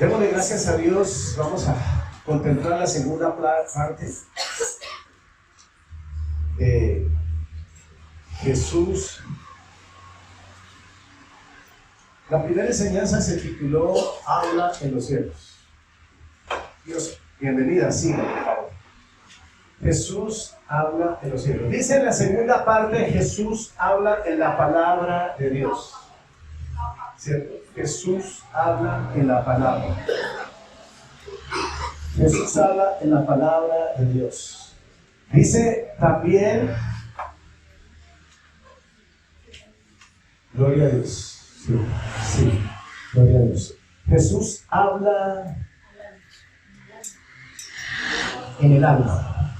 Démosle gracias a Dios. Vamos a contemplar la segunda parte de Jesús. La primera enseñanza se tituló Habla en los cielos. Dios, bienvenida, siga, por favor. Jesús habla en los cielos. Dice en la segunda parte, Jesús habla en la palabra de Dios. ¿Cierto? Jesús habla en la palabra. Jesús habla en la palabra de Dios. Dice también, gloria a Dios. Sí, gloria a Dios. Jesús habla en el alma.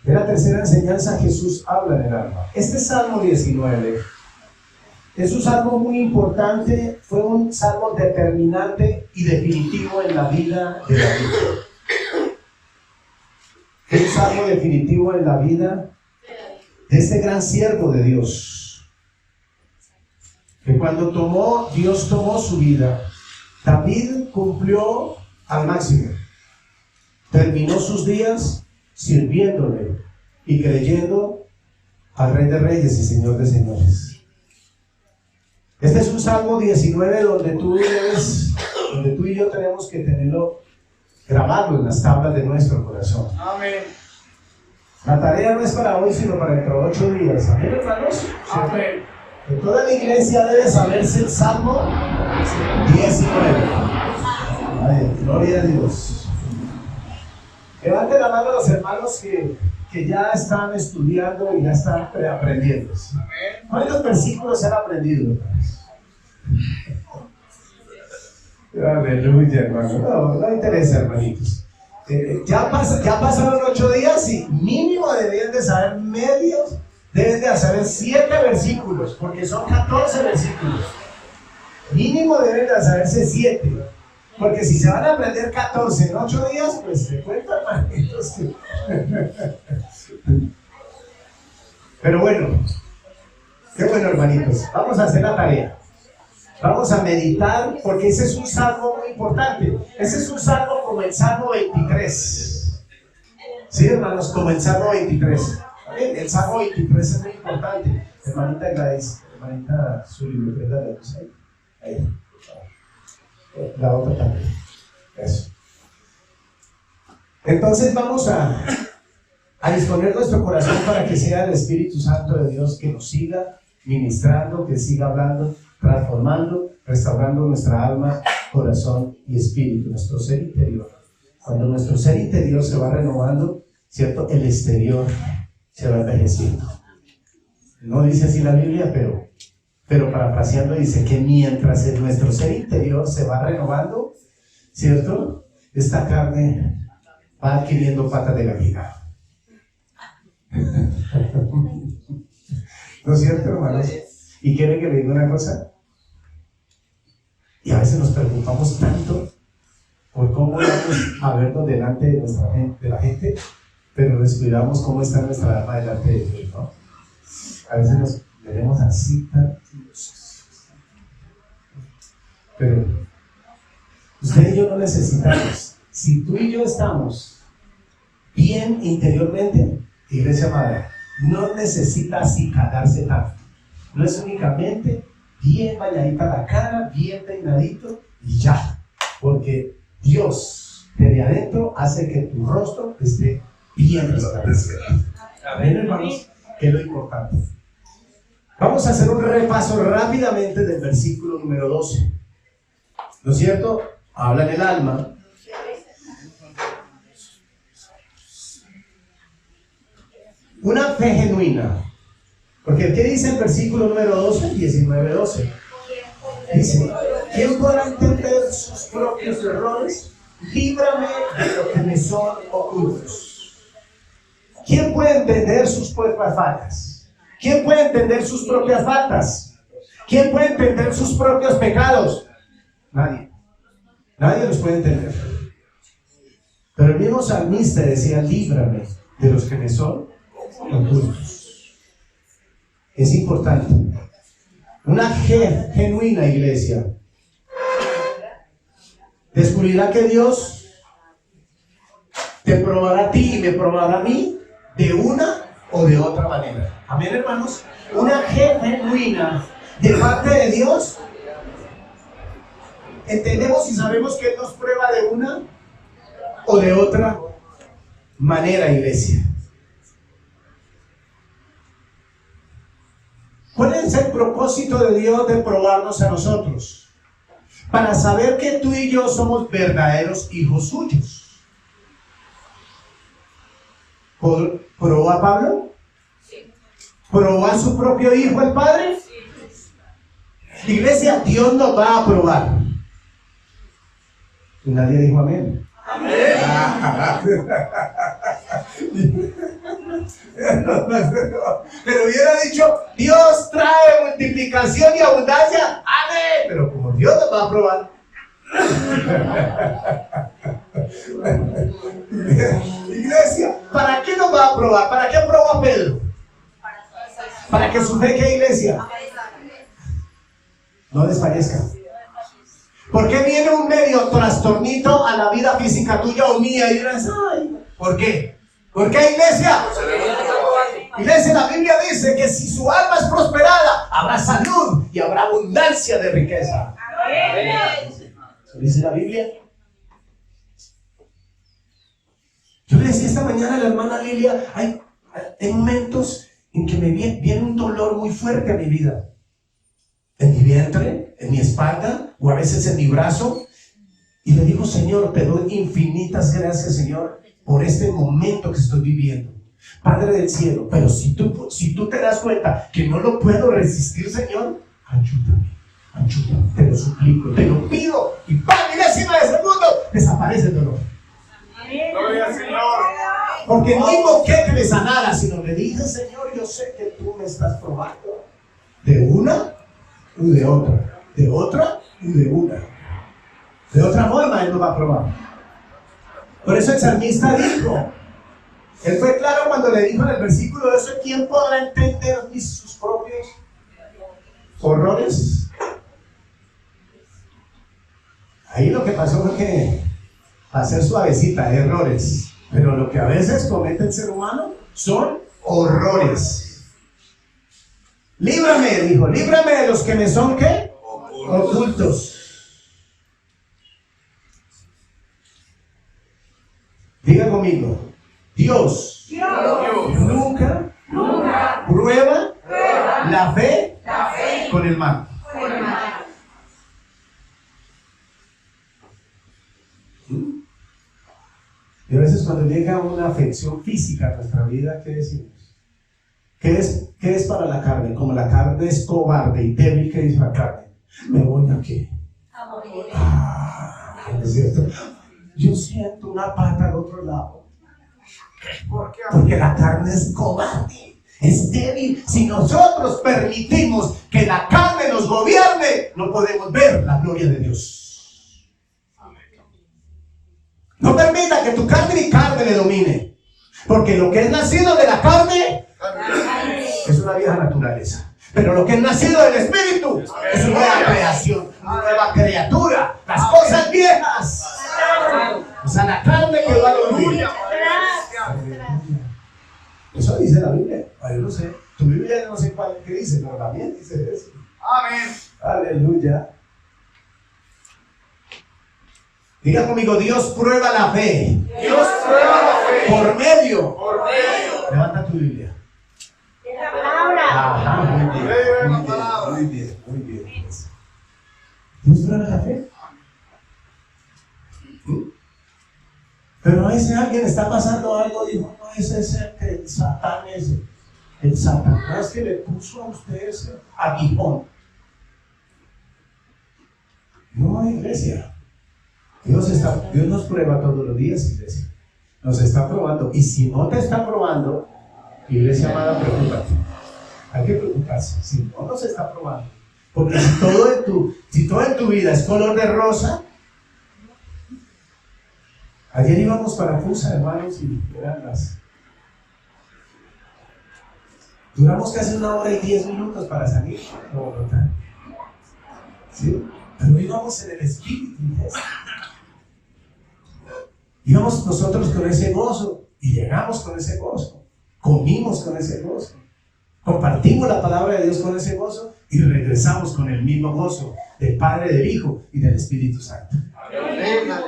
De la tercera enseñanza, Jesús habla en el alma. Este Salmo 19 es un salmo muy importante, fue un salmo determinante y definitivo en la vida de David. Es un salmo definitivo en la vida de este gran siervo de Dios. Que cuando Dios tomó su vida, David cumplió al máximo. Terminó sus días sirviéndole y creyendo al Rey de Reyes y Señor de Señores. Este es un Salmo 19 donde tú y yo tenemos que tenerlo grabado en las tablas de nuestro corazón. Amén. La tarea no es para hoy, sino para dentro de 8 días. ¿Amén, hermanos? Amén. Que toda la iglesia debe saberse el Salmo 19. Ay, gloria a Dios. Levanten la mano a los hermanos que ya están estudiando y ya están aprendiendo. ¿Cuántos versículos se han aprendido? Aleluya, hermano. No interesa, hermanitos. Ya pasaron 8 días y mínimo deberían de saber medios, deben de saber 7 versículos, porque son 14 versículos. Mínimo deben de saberse 7. Porque si se van a aprender 14 en 8 días, pues se cuentan, hermanitos. Pero bueno, qué bueno, hermanitos. Vamos a hacer la tarea. Vamos a meditar, porque ese es un salmo muy importante. Ese es un salmo como el Salmo 23. Sí, hermanos, como el Salmo 23. El Salmo 23 es muy importante. Hermanita Gladys, hermanita Zuli, ¿me presta la luz ahí? Ahí. La otra también. Eso. Entonces vamos a disponer nuestro corazón para que sea el Espíritu Santo de Dios que nos siga ministrando, que siga hablando, transformando, restaurando nuestra alma, corazón y espíritu, nuestro ser interior. Cuando nuestro ser interior se va renovando, ¿cierto? El exterior se va envejeciendo. No dice así la Biblia, pero parafraseando dice que mientras en nuestro ser interior se va renovando, ¿cierto? Esta carne va adquiriendo patas de gallina. ¿No es cierto, hermanos? ¿Y quieren que le diga una cosa? Y a veces nos preocupamos tanto por cómo vamos a vernos delante de la gente, pero descuidamos cómo está nuestra alma delante de Dios, ¿no? A veces nos veremos así tan... Pero usted y yo no necesitamos. Si tú y yo estamos bien interiormente, iglesia amada, no necesita acicalarse tanto. No es únicamente bien bañadita la cara, bien peinadito y ya. Porque Dios desde adentro hace que tu rostro esté bien resplandeciente. Amén, hermanos, que es lo importante. Vamos a hacer un repaso rápidamente del versículo número 12. ¿No es cierto? Habla en el alma. Una fe genuina. Porque ¿qué dice el versículo número 12? 19:12. Dice, ¿quién podrá entender sus propios errores? Líbrame de lo que me son ocultos. ¿Quién puede entender sus propias faltas? ¿Quién puede entender sus propias faltas? ¿Quién puede entender sus propios pecados? Nadie. Nadie los puede entender. Pero el mismo salmista decía, líbrame de los que me son ocultos. Es importante. Una genuina iglesia descubrirá que Dios te probará a ti y me probará a mí de una o de otra manera. Amén, hermanos. Una fe genuina de parte de Dios. Entendemos y sabemos que Él nos prueba de una o de otra manera, iglesia. ¿Cuál es el propósito de Dios de probarnos a nosotros? Para saber que tú y yo somos verdaderos hijos suyos. ¿Probó a Pablo? Sí. ¿Probó a su propio hijo el Padre? Sí. Iglesia, Dios nos va a probar. Y nadie dijo amén. Amén. Pero hubiera dicho, Dios trae multiplicación y abundancia. Amén. Pero como Dios nos va a probar. Iglesia, ¿para qué nos va a probar? ¿Para qué probó a Pedro? Para que su fe, ¿qué, iglesia? No desfallezca. ¿Por qué viene un medio trastornito a la vida física tuya o mía? Y dirás, ay, ¿por qué? ¿Por qué, iglesia? Iglesia, la Biblia dice que si su alma es prosperada, habrá salud y habrá abundancia de riqueza. ¿Eso dice la Biblia? Yo le decía esta mañana a la hermana Lilia, hay momentos en que me viene un dolor muy fuerte a mi vida. En mi vientre, en mi espalda, o a veces en mi brazo. Y le digo, Señor, te doy infinitas gracias, Señor, por este momento que estoy viviendo. Padre del cielo, pero si tú te das cuenta que no lo puedo resistir, Señor, ayúdame, te lo suplico, te lo pido. Y para milésima de segundo, desaparece el dolor. Gloria al Señor. Porque no invoqué que me sanara, sino le dije, Señor, yo sé que tú me estás probando de una y de otra, de otra y de una. De otra forma Él nos va a probar. Por eso el salmista dijo, él fue claro cuando le dijo en el versículo de eso, ¿quién podrá entender sus propios horrores? Ahí lo que pasó fue que, para ser suavecita, errores. Pero lo que a veces comete el ser humano son horrores. Líbrame, dijo, líbrame de los que me son, ¿qué? Ocultos. Diga conmigo, Dios nunca prueba la fe con el mal. Y a veces cuando llega una afección física a nuestra vida, ¿qué decimos? ¿Qué es para la carne? Como la carne es cobarde y débil, ¿qué dice la carne? ¿Me voy a qué? A morir. ¿Es cierto? Yo siento una pata al otro lado. Porque la carne es cobarde, es débil. Si nosotros permitimos que la carne nos gobierne, no podemos ver la gloria de Dios. No permita que tu carne y carne le domine. Porque lo que es nacido de la carne es una vieja naturaleza. Pero lo que es nacido del Espíritu es una nueva creación, una nueva criatura. Las cosas viejas. O sea, la carne quedó a dormir. Eso dice la Biblia. Yo no sé. Tu Biblia no sé cuál que dice, pero también dice eso. Amén. Aleluya. Diga conmigo, Dios prueba la fe. Dios prueba la fe. Por medio. Levanta tu Biblia. Es la palabra. Ajá, muy bien. Dios prueba la fe. Pero a veces alguien está pasando algo, dijo, no, ese es el Satán, el Satanás que le puso a usted ese aguijón. No, iglesia. Dios nos prueba todos los días, iglesia. Nos está probando. Y si no te está probando, iglesia amada, preocúpate. Hay que preocuparse. Si no nos está probando. Porque si todo en tu vida es color de rosa. Ayer íbamos para Fusa, hermanos, y eran duramos casi 1 hora y 10 minutos para salir de Bogotá. ¿Sí? Pero íbamos en el espíritu. Íbamos nosotros con ese gozo y llegamos con ese gozo, comimos con ese gozo, compartimos la palabra de Dios con ese gozo y regresamos con el mismo gozo del Padre, del Hijo y del Espíritu Santo. Aleluya.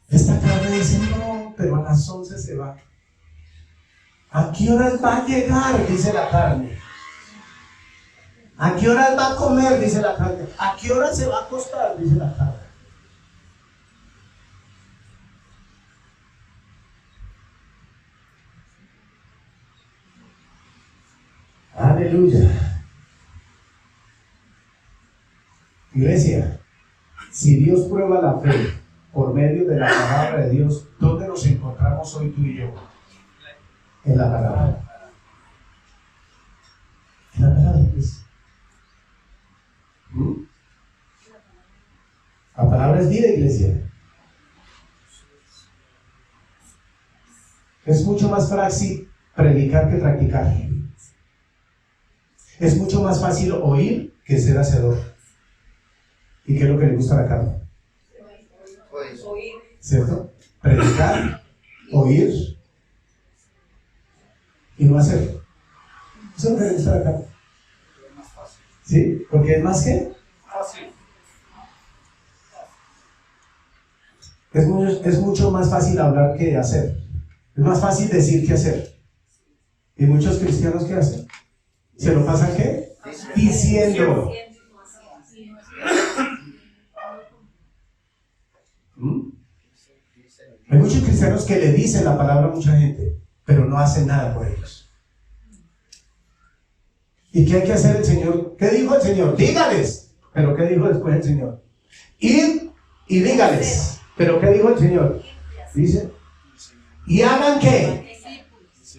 Esta carne dice, no, pero a las 11 se va. ¿A qué horas va a llegar? Dice la carne. ¿A qué horas va a comer? Dice la carne. ¿A qué horas se va a acostar? Dice la carne. Aleluya. Iglesia, si Dios prueba la fe por medio de la palabra de Dios, ¿dónde nos encontramos hoy tú y yo? En la palabra. En la palabra, pues. La palabra es vida, iglesia. Es mucho más fácil predicar que practicar. Es mucho más fácil oír que ser hacedor. ¿Y qué es lo que le gusta a la carne? Oír. ¿Cierto? Predicar, oír y no hacer. Eso es lo que le gusta a la carne. ¿Sí? Porque es más que Fácil. es mucho más fácil hablar que hacer. Es más fácil decir que hacer. ¿Y muchos cristianos qué hacen? ¿Se lo pasan qué? Diciendo. Hay muchos cristianos que le dicen la palabra a mucha gente, pero no hacen nada por ellos. ¿Y qué hay que hacer el Señor? ¿Qué dijo el Señor? Dígales. ¿Pero qué dijo después el Señor? Id y dígales. ¿Pero qué dijo el Señor? Dice, ¿y hagan qué?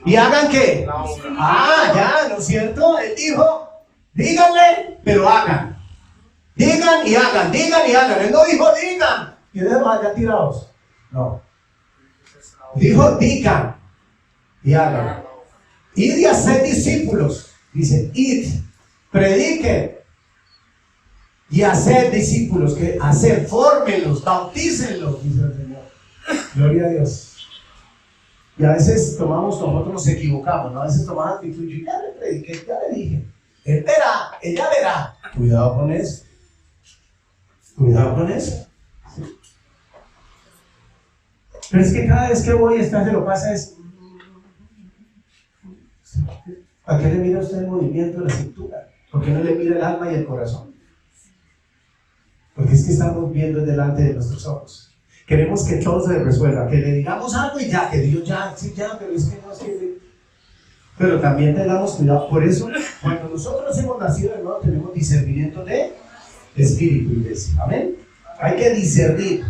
¿Y hagan qué? Ya, ¿no es cierto? Él dijo, díganle, pero hagan. Digan y hagan, digan y hagan. Él no dijo, digan. Y dejemos allá tirados. No. Dijo, digan y hagan. Id y hacer discípulos. Dice, id, prediquen y hacer discípulos. Que hacer, fórmenlos, bautícenlos, dice el Señor. Gloria a Dios. Y a veces nosotros nos equivocamos, ¿no? A veces tomamos actitud, yo ya le prediqué, ya le dije. Él verá, ella verá. Cuidado con eso. Cuidado con eso. ¿Sí? Pero es que cada vez que voy, esta se lo pasa es... ¿A qué le mira usted el movimiento de la cintura? ¿Por qué no le mira el alma y el corazón? Porque es que estamos viendo delante de nuestros ojos. Queremos que todo se resuelva, que le digamos algo y ya, que Dios ya, sí, ya, pero es que no es que... Pero también tengamos cuidado. Por eso, cuando nosotros hemos nacido de nuevo, tenemos discernimiento de espíritu, iglesia. Amén. Hay que discernir.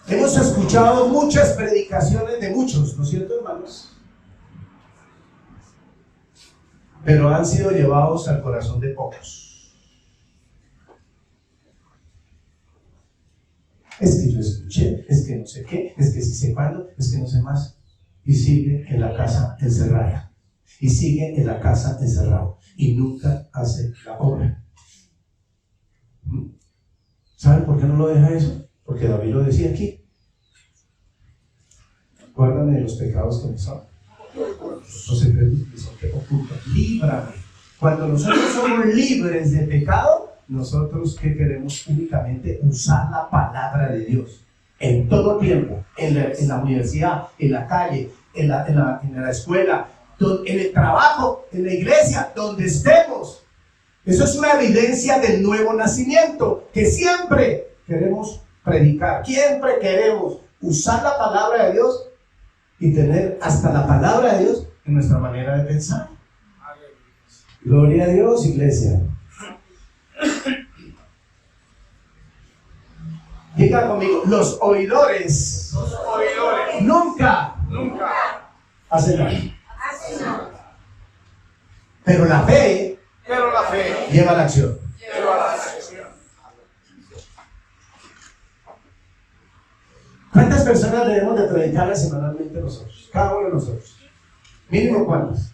Hemos escuchado muchas predicaciones de muchos, ¿no es cierto, hermanos? Pero han sido llevados al corazón de pocos. Es que yo escuché, es que no sé qué, es que sí sé cuándo, es que no sé más. Y sigue en la casa encerrada. Y sigue en la casa encerrado. Y nunca hace la obra. ¿Saben por qué no lo deja eso? Porque David lo decía aquí. Guárdame de los pecados que me son. Los secretos que son que ocultan. Líbrame. Cuando nosotros somos libres de pecado, nosotros que queremos únicamente usar la palabra de Dios en todo tiempo, en la universidad, en la calle, en la escuela, en el trabajo, en la iglesia, donde estemos. Eso es una evidencia del nuevo nacimiento, que siempre queremos predicar, siempre queremos usar la palabra de Dios y tener hasta la palabra de Dios en nuestra manera de pensar. Gloria a Dios, iglesia. Diga conmigo, los oidores nunca hacen nada. Pero la fe lleva a la acción. ¿Cuántas personas debemos de predicar semanalmente nosotros? Cada uno de nosotros. Mínimo cuántas.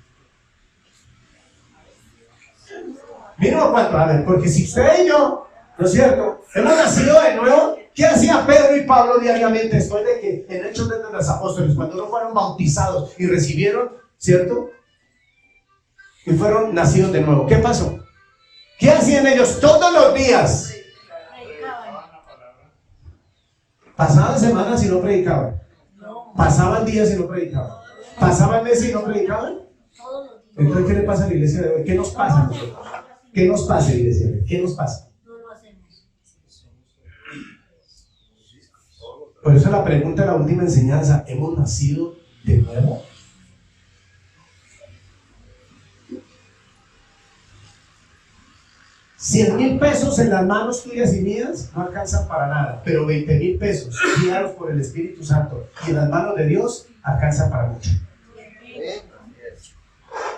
Mínimo cuatro, a ver, porque si usted y yo, ¿no es cierto?, hemos nacido de nuevo. ¿Qué hacía Pedro y Pablo diariamente después de que en Hechos de los Apóstoles, cuando no fueron bautizados y recibieron, ¿cierto?, y fueron nacidos de nuevo? ¿Qué pasó? ¿Qué hacían ellos todos los días? Pasaban semanas y no predicaban. Pasaban días y no predicaban. Pasaban meses y no predicaban. Entonces, ¿qué le pasa a la iglesia de hoy? ¿Qué nos pasa a nosotros? ¿Qué nos pasa, iglesia? ¿Qué nos pasa? Por eso la pregunta de la última enseñanza: ¿hemos nacido de nuevo? $100,000 en las manos tuyas y mías no alcanzan para nada, pero 20,000 pesos guiados por el Espíritu Santo y en las manos de Dios alcanzan para mucho.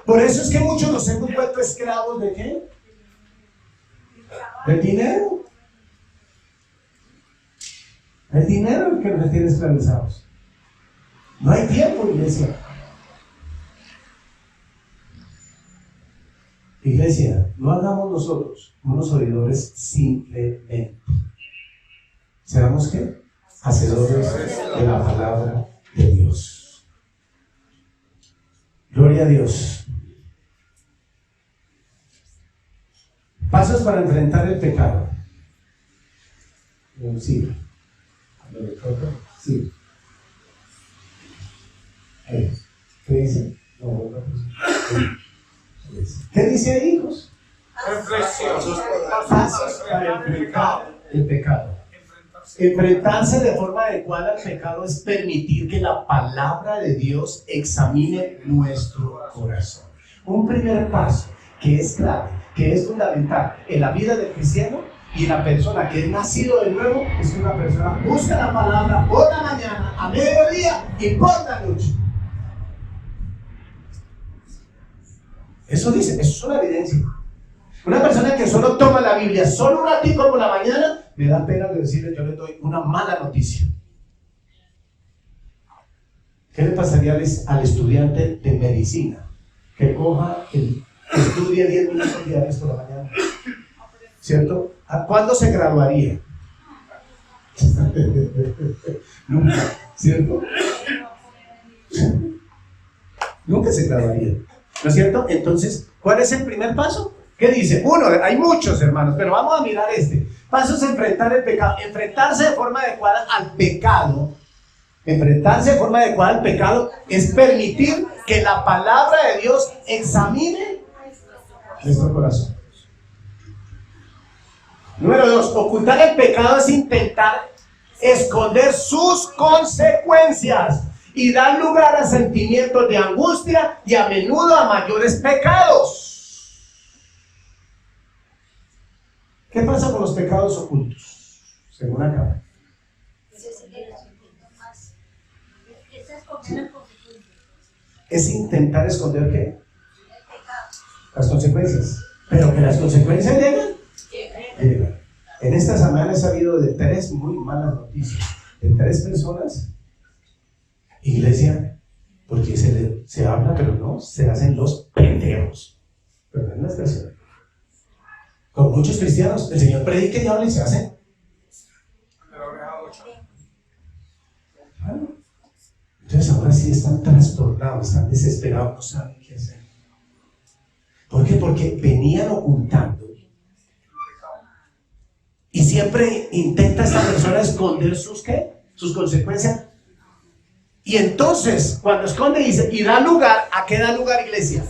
Por eso es que muchos nos hemos vuelto esclavos ¿de qué? Del dinero. El dinero es el que nos tiene esclavizados. No hay tiempo, iglesia. Iglesia, no hagamos nosotros unos oidores simplemente. ¿Seamos qué? Hacedores de la palabra de Dios. Gloria a Dios. Pasos para enfrentar el pecado. Sí. Sí. ¿Qué dice? No, ¿qué dice ahí, hijos? Pasos para enfrentar el pecado. Enfrentarse de forma adecuada al pecado es permitir que la palabra de Dios examine nuestro corazón. Un primer paso que es clave, que es fundamental en la vida del cristiano y la persona que es nacido de nuevo, es que una persona busca la palabra por la mañana, a mediodía y por la noche. Eso dice, eso es una evidencia. Una persona que solo toma la Biblia solo un ratito por la mañana, me da pena de decirle, yo le doy una mala noticia. ¿Qué le pasaría al estudiante de medicina que estudie 10 minutos diarios por la mañana? ¿Cierto? ¿A cuándo se graduaría? Nunca, ¿cierto? Nunca se graduaría, ¿no es cierto? Entonces, ¿cuál es el primer paso? ¿Qué dice? Uno, hay muchos, hermanos, pero vamos a mirar este. Pasos a enfrentar el pecado. Enfrentarse de forma adecuada al pecado. Enfrentarse de forma adecuada al pecado es permitir que la palabra de Dios examine nuestro corazón. Número 2, ocultar el pecado es intentar esconder sus consecuencias y dar lugar a sentimientos de angustia y a menudo a mayores pecados. ¿Qué pasa con los pecados ocultos? Según acá. Es intentar esconder ¿qué? Las consecuencias. Pero que las consecuencias llegan. En esta semana he sabido de 3 muy malas noticias de 3 personas, iglesia, porque se habla, pero no, se hacen los pendejos. Pero en la expresión. Con muchos cristianos, el Señor predica y habla y se hace. Entonces ahora sí están trastornados, están desesperados, no saben qué hacer. ¿Por qué? Porque venían ocultando. Y siempre intenta esta persona esconder sus ¿qué? Sus consecuencias. Y entonces, cuando esconde, dice, y da lugar, ¿a qué da lugar, iglesia?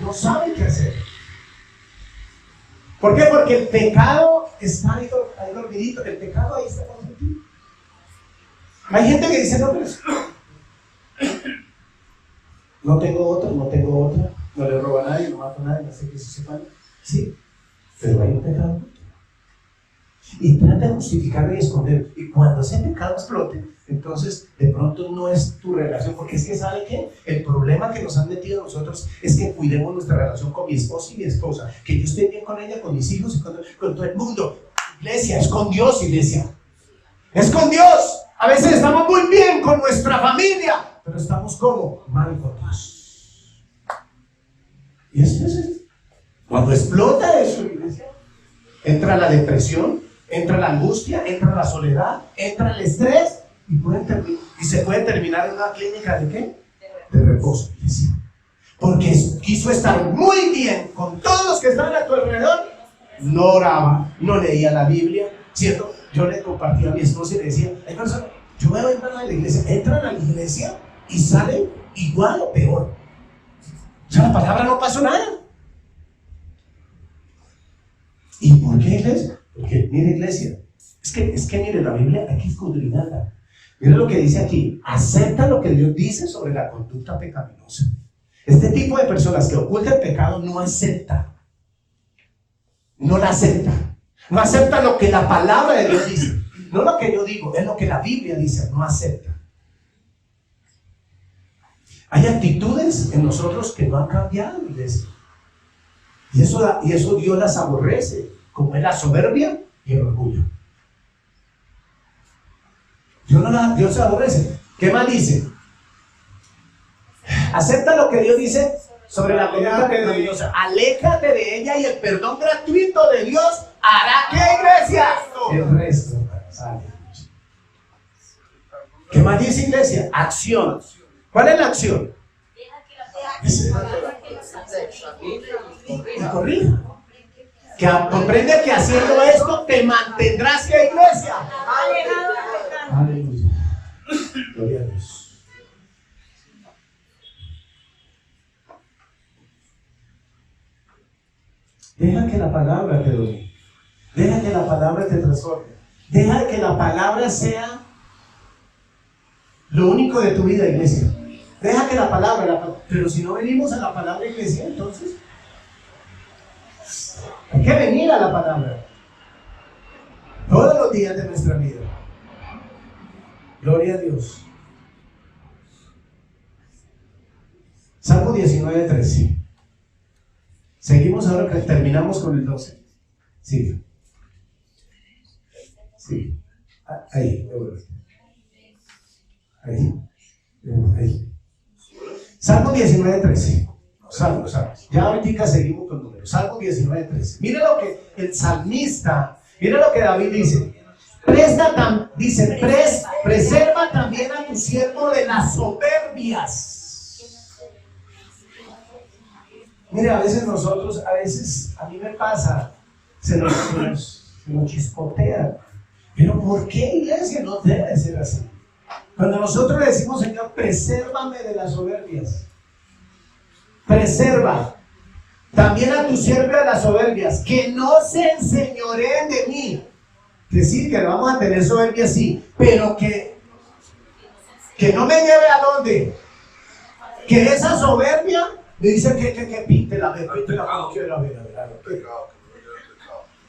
No saben qué hacer. ¿Por qué? Porque el pecado está ahí dormidito, el pecado ahí está consentido. Hay gente que dice, no, pero no tengo otra, no le robo a nadie, no mato a nadie, no sé qué se sepa. Sí. Pero hay un pecado y trata de justificarlo y esconderlo, y cuando ese pecado explote, entonces de pronto no es tu relación, porque es que ¿sabe qué? El problema que nos han metido nosotros es que cuidemos nuestra relación con mi esposo y mi esposa, que yo esté bien con ella, con mis hijos y con todo el mundo. Iglesia, es con Dios, iglesia, es con Dios. A veces estamos muy bien con nuestra familia, pero estamos como mal con Dios. Y eso es Cuando explota eso, iglesia, entra la depresión, entra la angustia, entra la soledad, entra el estrés y se puede terminar en una clínica ¿de qué? De reposo, iglesia. Porque quiso estar muy bien con todos los que estaban a tu alrededor. No oraba, no leía la Biblia, ¿cierto? Yo le compartía a mi esposa y le decía, hay personas, yo veo entrar a la iglesia, entran a la iglesia y salen igual o peor. O sea, la palabra no pasó nada. ¿Y por qué, iglesia? Porque, mire, iglesia, es que mire, la Biblia hay que escudriñarla. Mire lo que dice aquí, acepta lo que Dios dice sobre la conducta pecaminosa. Este tipo de personas que oculta el pecado no acepta. No la acepta. No acepta lo que la palabra de Dios dice. No lo que yo digo, es lo que la Biblia dice. No acepta. Hay actitudes en nosotros que no han cambiado, iglesia. Y eso Dios las aborrece, como es la soberbia y el orgullo. Dios se aborrece. ¿Qué más dice? Acepta lo que Dios dice sobre la conducta pecaminosa. Aléjate de ella y el perdón gratuito de Dios hará ¿qué, iglesia? El resto. ¿Qué más dice, iglesia? Acción. ¿Cuál es la acción? Y corrija. Que comprende que haciendo esto te mantendrás ¿qué, iglesia? Aleluya. Gloria a Dios. Deja que la palabra te domine. Deja que la palabra te transforme. Deja que la palabra sea lo único de tu vida, iglesia. Deja que la palabra, pero si no venimos a la palabra, iglesia, entonces hay que venir a la palabra todos los días de nuestra vida. Gloria a Dios. Salmo 19:13. Seguimos ahora que terminamos con el 12. Sí. Sí. Ahí. Ahí. Salmo 19:13. Salmo. Ya ahorita seguimos con números. Salmo 19:13. Mira lo que el salmista, mira lo que David dice. Preserva también a tu siervo de las soberbias. Mira, a veces a mí me pasa, se nos chispotea. Pero ¿por qué, iglesia? No debe ser así. Cuando nosotros le decimos, Señor, presérvame de las soberbias. Preserva también a tu siervo de las soberbias, que no se enseñoreen de mí. Que sí, que vamos a tener soberbia, sí, pero que no me lleve a dónde. Que esa soberbia me dice que pinte la ver, no quiero ver.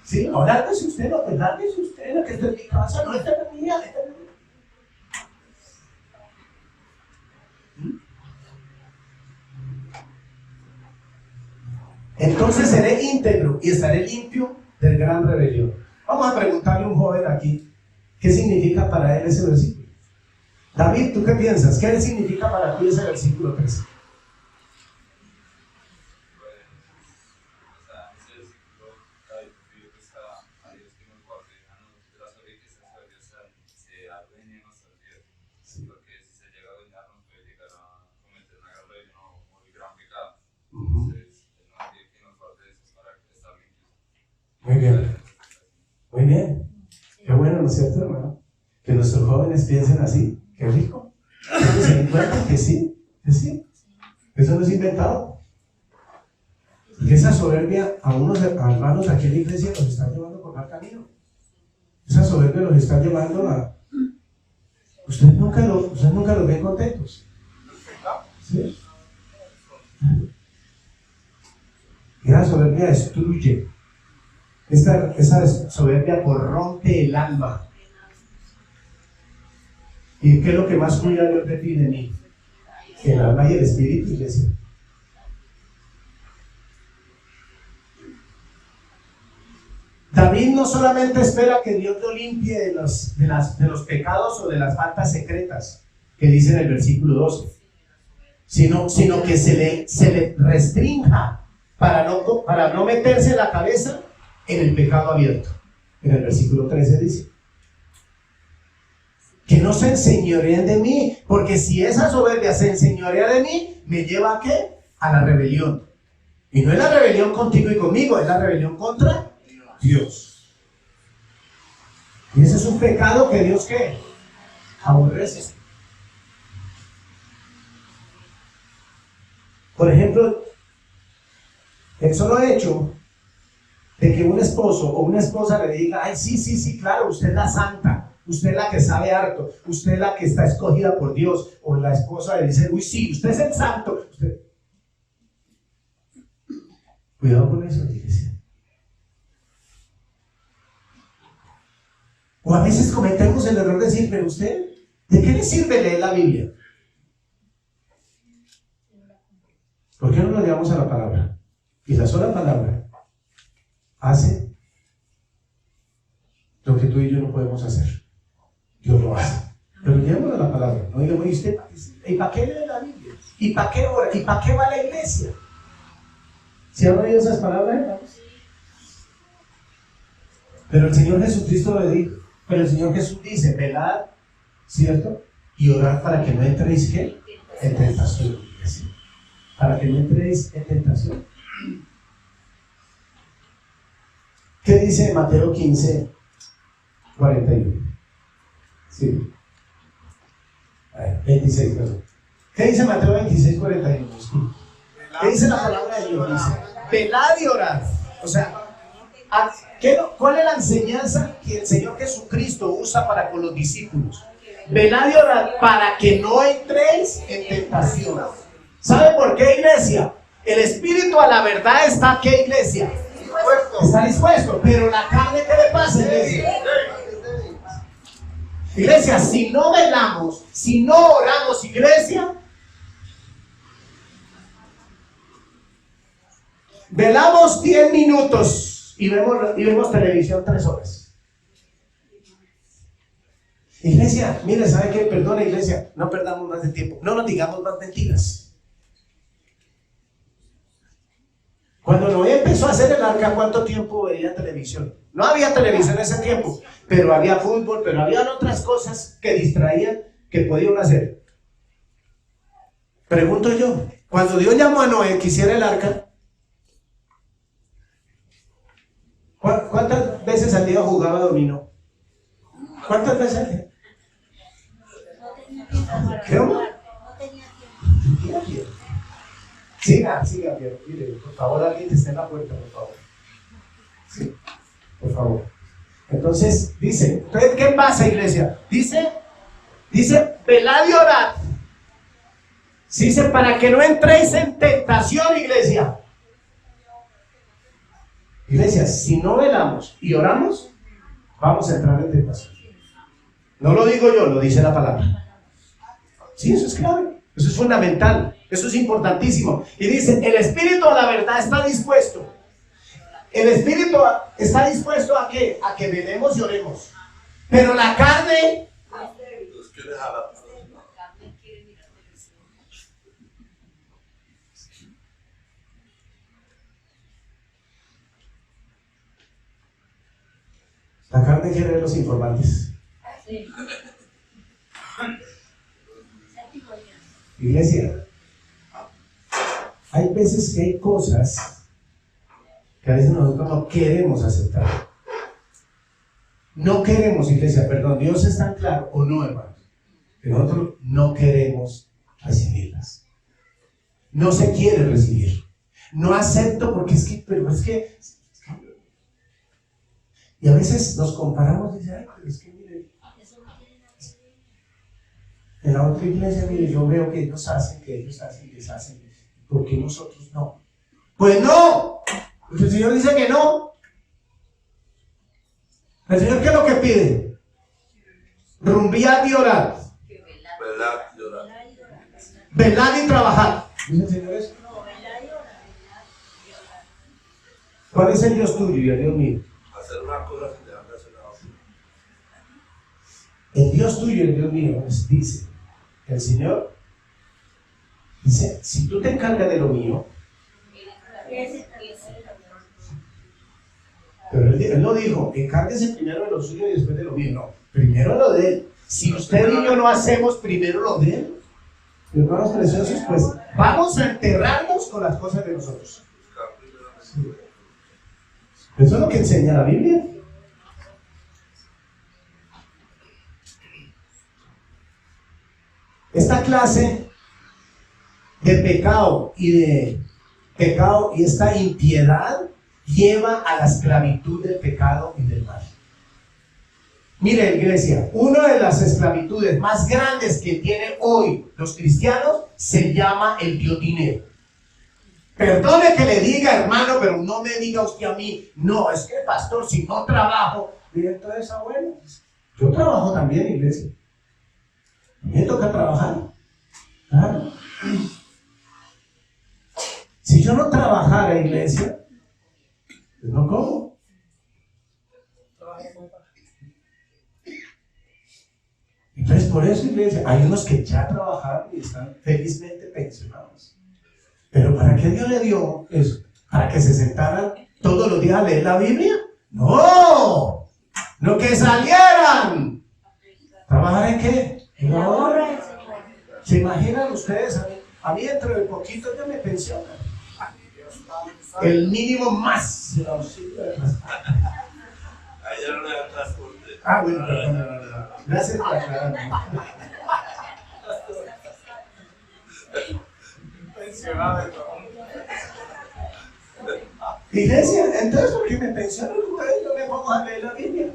Sí, no, lárguese usted, que está en mi casa, no está en mía. Entonces seré íntegro y estaré limpio del gran rebelión. Vamos a preguntarle a un joven aquí, ¿qué significa para él ese versículo? David, ¿tú qué piensas? ¿Qué significa para ti ese versículo 13? Muy bien. Qué bueno, ¿no es cierto, hermano? Que nuestros jóvenes piensen así. Qué rico. Que se den cuenta que sí. Eso no es inventado. Y esa soberbia a unos hermanos de aquí en la iglesia los está llevando por mal camino. Esa soberbia los está llevando a... Ustedes nunca los ven contentos. ¿Sí? Y la soberbia destruye. Esa soberbia corrompe el alma. ¿Y qué es lo que más cuida Dios de ti y de mí? El alma y el espíritu, iglesia. David no solamente espera que Dios lo limpie de los pecados o de las faltas secretas que dice en el versículo 12, sino que se le restrinja para no meterse la cabeza en el pecado abierto. En el versículo 13 dice: que no se enseñoreen de mí, porque si esa soberbia se enseñorea de mí, me lleva ¿a qué? A la rebelión. Y no es la rebelión contigo y conmigo, es la rebelión contra Dios. Y ese es un pecado que Dios, ¿qué? Aborrece. Por ejemplo, el solo hecho de que un esposo o una esposa le diga: ay, sí, claro, usted es la santa, usted es la que sabe harto, usted es la que está escogida por Dios. O la esposa le dice: uy, sí, usted es el santo. Cuidado con eso, iglesia. O a veces cometemos el error de decir: pero usted, ¿de qué le sirve leer la Biblia? ¿Por qué no nos llevamos a la palabra? Y la sola palabra hace lo que tú y yo no podemos hacer. Dios lo hace. Pero llevémonos a la palabra. No digamos: ¿y usted? ¿Y para qué lee la Biblia? ¿Y para qué ora? ¿Y para qué va a la iglesia? ¿Sí han oído esas palabras, hermanos? Pero el Señor Jesucristo le dijo, pero el Señor Jesús dice: velad, ¿cierto? Y orad para que no entréis, ¿qué? En tentación. Para que no entréis en tentación. ¿Qué dice Mateo 15, 41? Sí. 26, perdón. ¿Qué dice Mateo 26, 41? ¿Qué dice la palabra de Dios? Dice: velad y orad. O sea, ¿cuál es la enseñanza que el Señor Jesucristo usa para con los discípulos? Velad y orad para que no entréis en tentación. ¿Sabe por qué, iglesia? El espíritu a la verdad está, ¿qué, iglesia? Está dispuesto, pero la carne, ¿qué le pasa, iglesia? Iglesia, si no velamos, si no oramos, iglesia, velamos 10 minutos y vemos televisión 3 horas. Iglesia, mire, ¿sabe qué? Perdona, iglesia, no perdamos más de tiempo, no nos digamos más mentiras. Cuando Noé empezó a hacer el arca, ¿cuánto tiempo veía televisión? No había televisión en ese tiempo, pero había fútbol, pero había otras cosas que distraían, que podían hacer. Pregunto yo, cuando Dios llamó a Noé que hiciera el arca, ¿cuántas veces al día jugaba dominó? ¿Cuántas veces al día? ¿Qué? No tenía tiempo. Siga, Pierre. Mire, por favor, alguien que esté en la puerta, por favor. Sí, por favor. Entonces, dice, ¿qué pasa, iglesia? Dice, velad y orad. Dice, para que no entréis en tentación, iglesia. Iglesia, si no velamos y oramos, vamos a entrar en tentación. No lo digo yo, lo dice la palabra. Sí, eso es clave, eso es fundamental. Eso es importantísimo. Y dice: el espíritu a la verdad está dispuesto. El espíritu está dispuesto ¿a qué? A que velemos y oremos. Pero la carne quiere ver los informantes. Iglesia, hay veces que hay cosas que a veces nosotros no queremos aceptar. No queremos, iglesia, perdón, Dios es tan claro, o no, hermanos, que nosotros no queremos recibirlas. No se quiere recibir. No acepto porque es que. Y a veces nos comparamos y dicen: ay, pero es que mire, en la otra iglesia, mire, yo veo que ellos hacen, les hacen, ¿por qué nosotros no? Pues no, porque el Señor dice que no. ¿El Señor qué es lo que pide? Rumbear y orar. Velar y trabajar. ¿Dice el Señor eso? ¿Cuál es el Dios tuyo y el Dios mío? Hacer una cosa que te van a hacer la otra. El Dios tuyo y el Dios mío dice, el Señor dice: si tú te encargas de lo mío, Pero él no dijo, encárguese primero de lo suyo y después de lo mío. No, primero lo de él. Si usted y yo no hacemos primero lo de él, hermanos preciosos, pues vamos a enterrarnos con las cosas de nosotros. Sí. Eso es lo que enseña la Biblia. Esta clase de pecado y esta impiedad lleva a la esclavitud del pecado y del mal. Mire, iglesia, una de las esclavitudes más grandes que tienen hoy los cristianos se llama el Dios dinero. Perdone que le diga, hermano, pero no me diga usted a mí, no, es que pastor, si no trabajo, y entonces, bueno, yo trabajo también, iglesia. Me toca trabajar. Claro. Si yo no trabajara, iglesia, pues no como. Entonces, por eso, iglesia, hay unos que ya trabajaron y están felizmente pensionados. Pero ¿para qué Dios le dio eso? ¿Para que se sentaran todos los días a leer la Biblia? ¡No! ¡No, que salieran! ¿Trabajar en qué? En la obra. ¿Se imaginan ustedes? A mí dentro de poquito ya me pensionan. El mínimo más. Allá no le dan transporte. Bueno, perdón. Gracias por aclararme. Iglesia, entonces, ¿por qué me pensionan ustedes? Yo me pongo a leer la Biblia.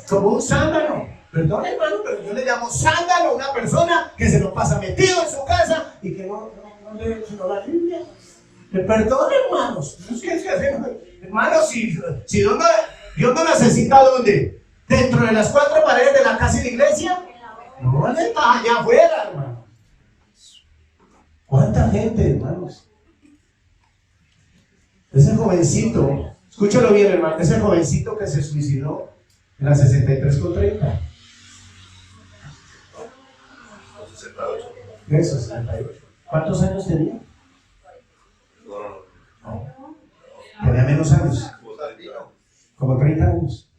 Como un zángano. Perdón, hermano, pero yo le llamo zángano a una persona que se lo pasa metido en su casa y que no lee sino la Biblia. Perdón, hermanos. Hermanos, si Dios no necesita ¿dónde? ¿Dentro de las cuatro paredes de la casa y la iglesia? No, Él está allá afuera, hermano. ¿Cuánta gente, hermanos? Ese jovencito, escúchalo bien, hermano, ese jovencito que se suicidó en la 63/30. Eso, 68. ¿Cuántos años tenía? No. Tenía menos años. Como 30 años.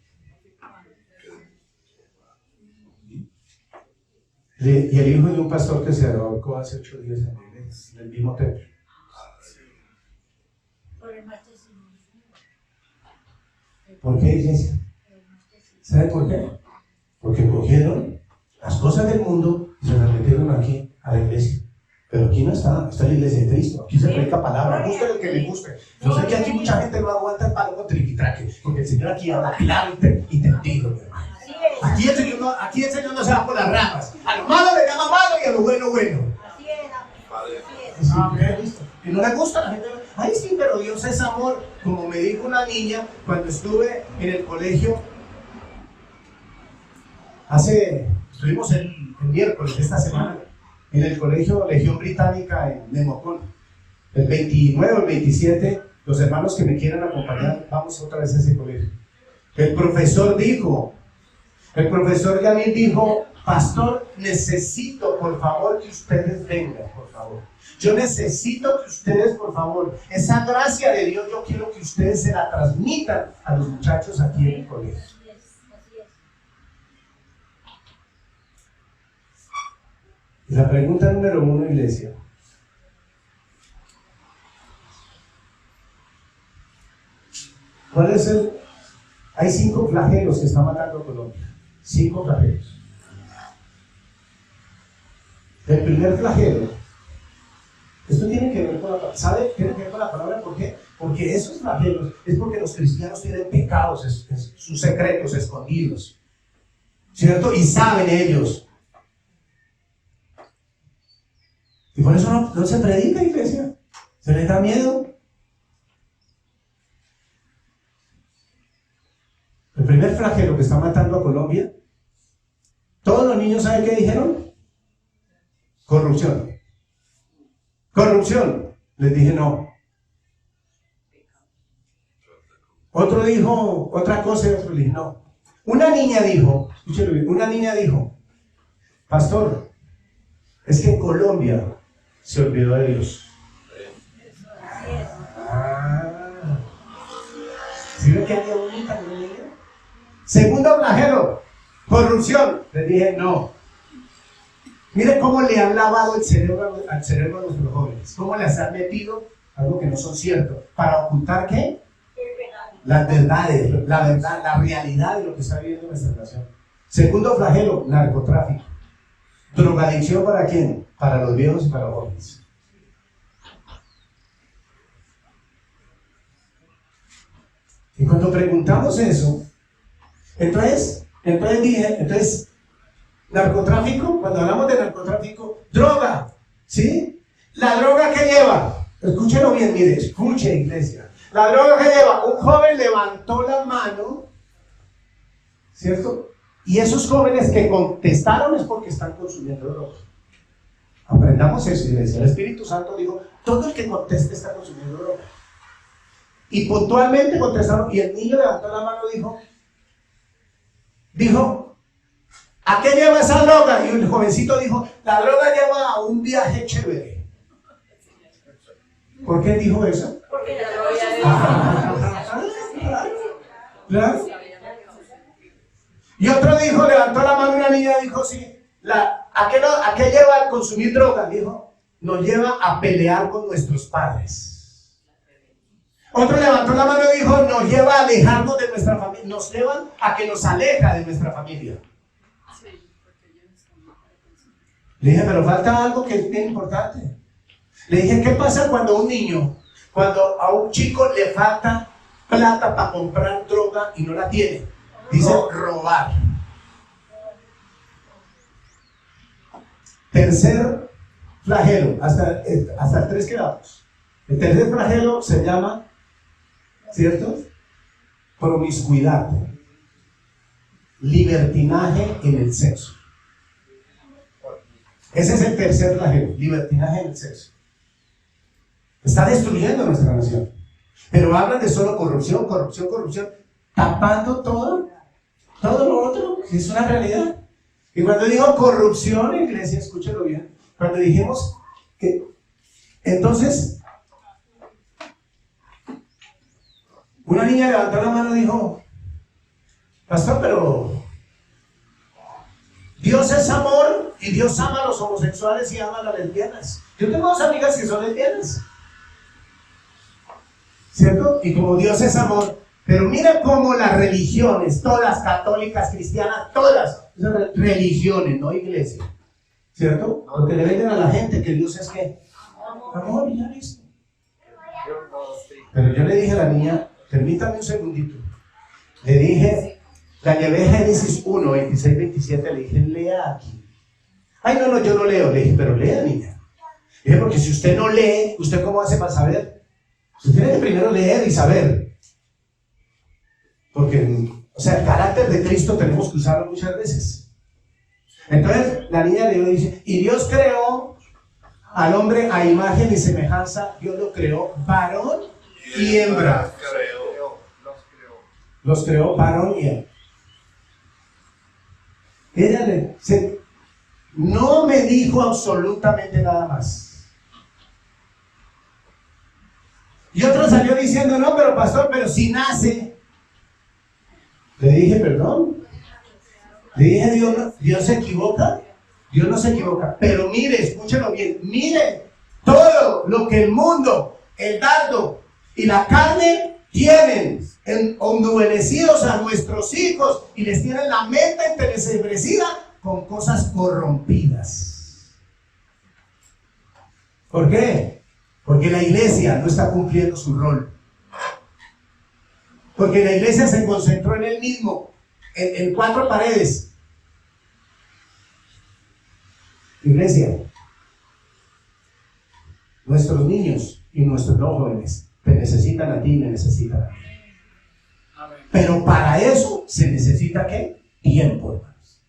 Y el hijo de un pastor que se ahorcó hace 8 días en el mismo templo. ¿Por qué, iglesia? ¿Sabe por qué? Porque cogieron las cosas del mundo y se las metieron aquí a la iglesia. Pero aquí no está la iglesia de Cristo. Aquí se predica palabra, guste lo que le guste. Yo sé que aquí mucha gente no aguanta el palo triquitraque, porque el Señor aquí habla claro y entendido, mi hermano. Aquí el Señor no se va por las ramas. A lo malo le llama malo y a lo bueno, bueno. Y no le gusta a la gente. Ay, sí, pero Dios es amor. Como me dijo una niña cuando estuve en el colegio. Estuvimos el miércoles de esta semana en el colegio Legión Británica en Nemocón. El 29 o el 27, los hermanos que me quieran acompañar, vamos otra vez a ese colegio. El profesor Gabriel dijo, pastor, necesito por favor que ustedes vengan, por favor. Yo necesito que ustedes, por favor, esa gracia de Dios, yo quiero que ustedes se la transmitan a los muchachos aquí en el colegio. Y la pregunta número 1, iglesia. ¿Cuál es Hay 5 flagelos que están matando a Colombia. 5 flagelos. El primer flagelo, esto tiene que ver con la palabra. ¿Sabe? Tiene que ver con la palabra. ¿Por qué? Porque esos flagelos es porque los cristianos tienen pecados, sus secretos escondidos, ¿cierto? Y saben ellos. Y por eso no se predica, iglesia. Se les da miedo. El primer flagelo que está matando a Colombia, todos los niños, ¿saben qué dijeron? Corrupción. Corrupción. Les dije no. Otro dijo otra cosa y otro le dije no. Una niña dijo, escúchelo bien, pastor, es que en Colombia se olvidó de Dios. ¿Sí ve que había única en el niño? Segundo flagelo, corrupción. Les dije no. Mire cómo le han lavado el cerebro al cerebro a nuestros jóvenes. Cómo les han metido algo que no son ciertos. ¿Para ocultar qué? Las verdades, la verdad, la realidad de lo que está viviendo nuestra nación. Segundo flagelo, narcotráfico. Drogadicción, ¿para quién? Para los viejos y para los jóvenes. Y cuando preguntamos eso, entonces dije, narcotráfico, cuando hablamos de narcotráfico, droga, ¿sí? La droga que lleva, escúchelo bien, mire, escuche iglesia, la droga que lleva, un joven levantó la mano, ¿cierto? Y esos jóvenes que contestaron es porque están consumiendo droga. Aprendamos eso, iglesia. El Espíritu Santo dijo, todo el que conteste está consumiendo droga. Y puntualmente contestaron, y el niño levantó la mano y dijo, ¿a qué lleva esa droga? Y el jovencito dijo, la droga lleva a un viaje chévere. ¿Por qué dijo eso? Porque ya lo había dicho. Claro. Y otro dijo, levantó la mano una niña y dijo, sí, ¿a qué lleva a consumir droga? Dijo, nos lleva a pelear con nuestros padres. Otro levantó la mano y dijo, nos lleva a alejarnos de nuestra familia, nos llevan a que nos aleja de nuestra familia. Le dije, pero falta algo que es bien importante. Le dije, ¿qué pasa cuando cuando a un chico le falta plata para comprar droga y no la tiene? Dice, robar. Tercer flagelo, hasta el 3 quedamos. El tercer flagelo se llama, ¿cierto? Promiscuidad, libertinaje en el sexo. Ese es el tercer flagelo, libertinaje en el sexo. Está destruyendo nuestra nación. Pero hablan de solo corrupción, tapando todo lo otro, que es una realidad. Y cuando digo corrupción, iglesia, escúchelo bien, cuando dijimos que, entonces, una niña levantó la mano y dijo, pastor, pero Dios es amor y Dios ama a los homosexuales y ama a las lesbianas. Yo tengo dos amigas que son lesbianas, ¿cierto? Y como Dios es amor, pero mira cómo las religiones, todas católicas, cristianas, todas religiones, no iglesia, ¿cierto? Porque le venden a la gente que Dios es ¿qué? Amor, y ya listo. Pero yo le dije a la niña, permítame un segundito. Le dije, la llevé a Génesis 1, 26, 27, le dije, lea aquí. Ay, no, yo no leo. Le dije, pero lea, niña. Le dije, porque si usted no lee, ¿usted cómo hace para saber? Usted tiene que primero leer y saber. Porque, el carácter de Cristo tenemos que usarlo muchas veces. Entonces, la niña le dice, y Dios creó al hombre a imagen y semejanza, Dios lo creó varón y hembra. Los creó varón y hembra. Ella no me dijo absolutamente nada más. Y otro salió diciendo, no, pero pastor, pero si nace. Le dije, perdón. Le dije, Dios se equivoca. Dios no se equivoca. Pero mire, escúchelo bien. Mire todo lo que el mundo, el dardo y la carne tienen endurecidos a nuestros hijos y les tienen la mente entenebrecida con cosas corrompidas. ¿Por qué? Porque la iglesia no está cumpliendo su rol. Porque la iglesia se concentró en él mismo, en 4 paredes. Iglesia, nuestros niños y nuestros no jóvenes te necesitan a ti y me necesitan a mí. Pero para eso se necesita ¿qué? Tiempo, hermanos.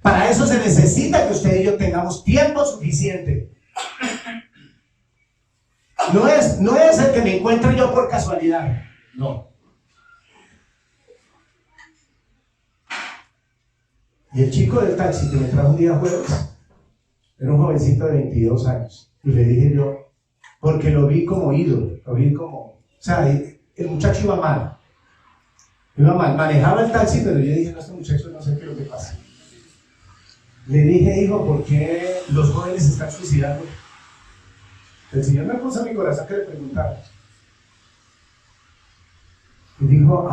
Para eso se necesita que usted y yo tengamos tiempo suficiente. No es el que me encuentro yo por casualidad. No. Y el chico del taxi que me trajo un día jueves era un jovencito de 22 años. Y le dije yo, porque lo vi como ídolo, lo vi como... el muchacho iba mal. Iba mal, manejaba el taxi, pero yo dije, no, este muchacho no sé qué es lo que pasa. Le dije, hijo, ¿por qué los jóvenes se están suicidando? El Señor me puso a mi corazón que le preguntara. Y dijo,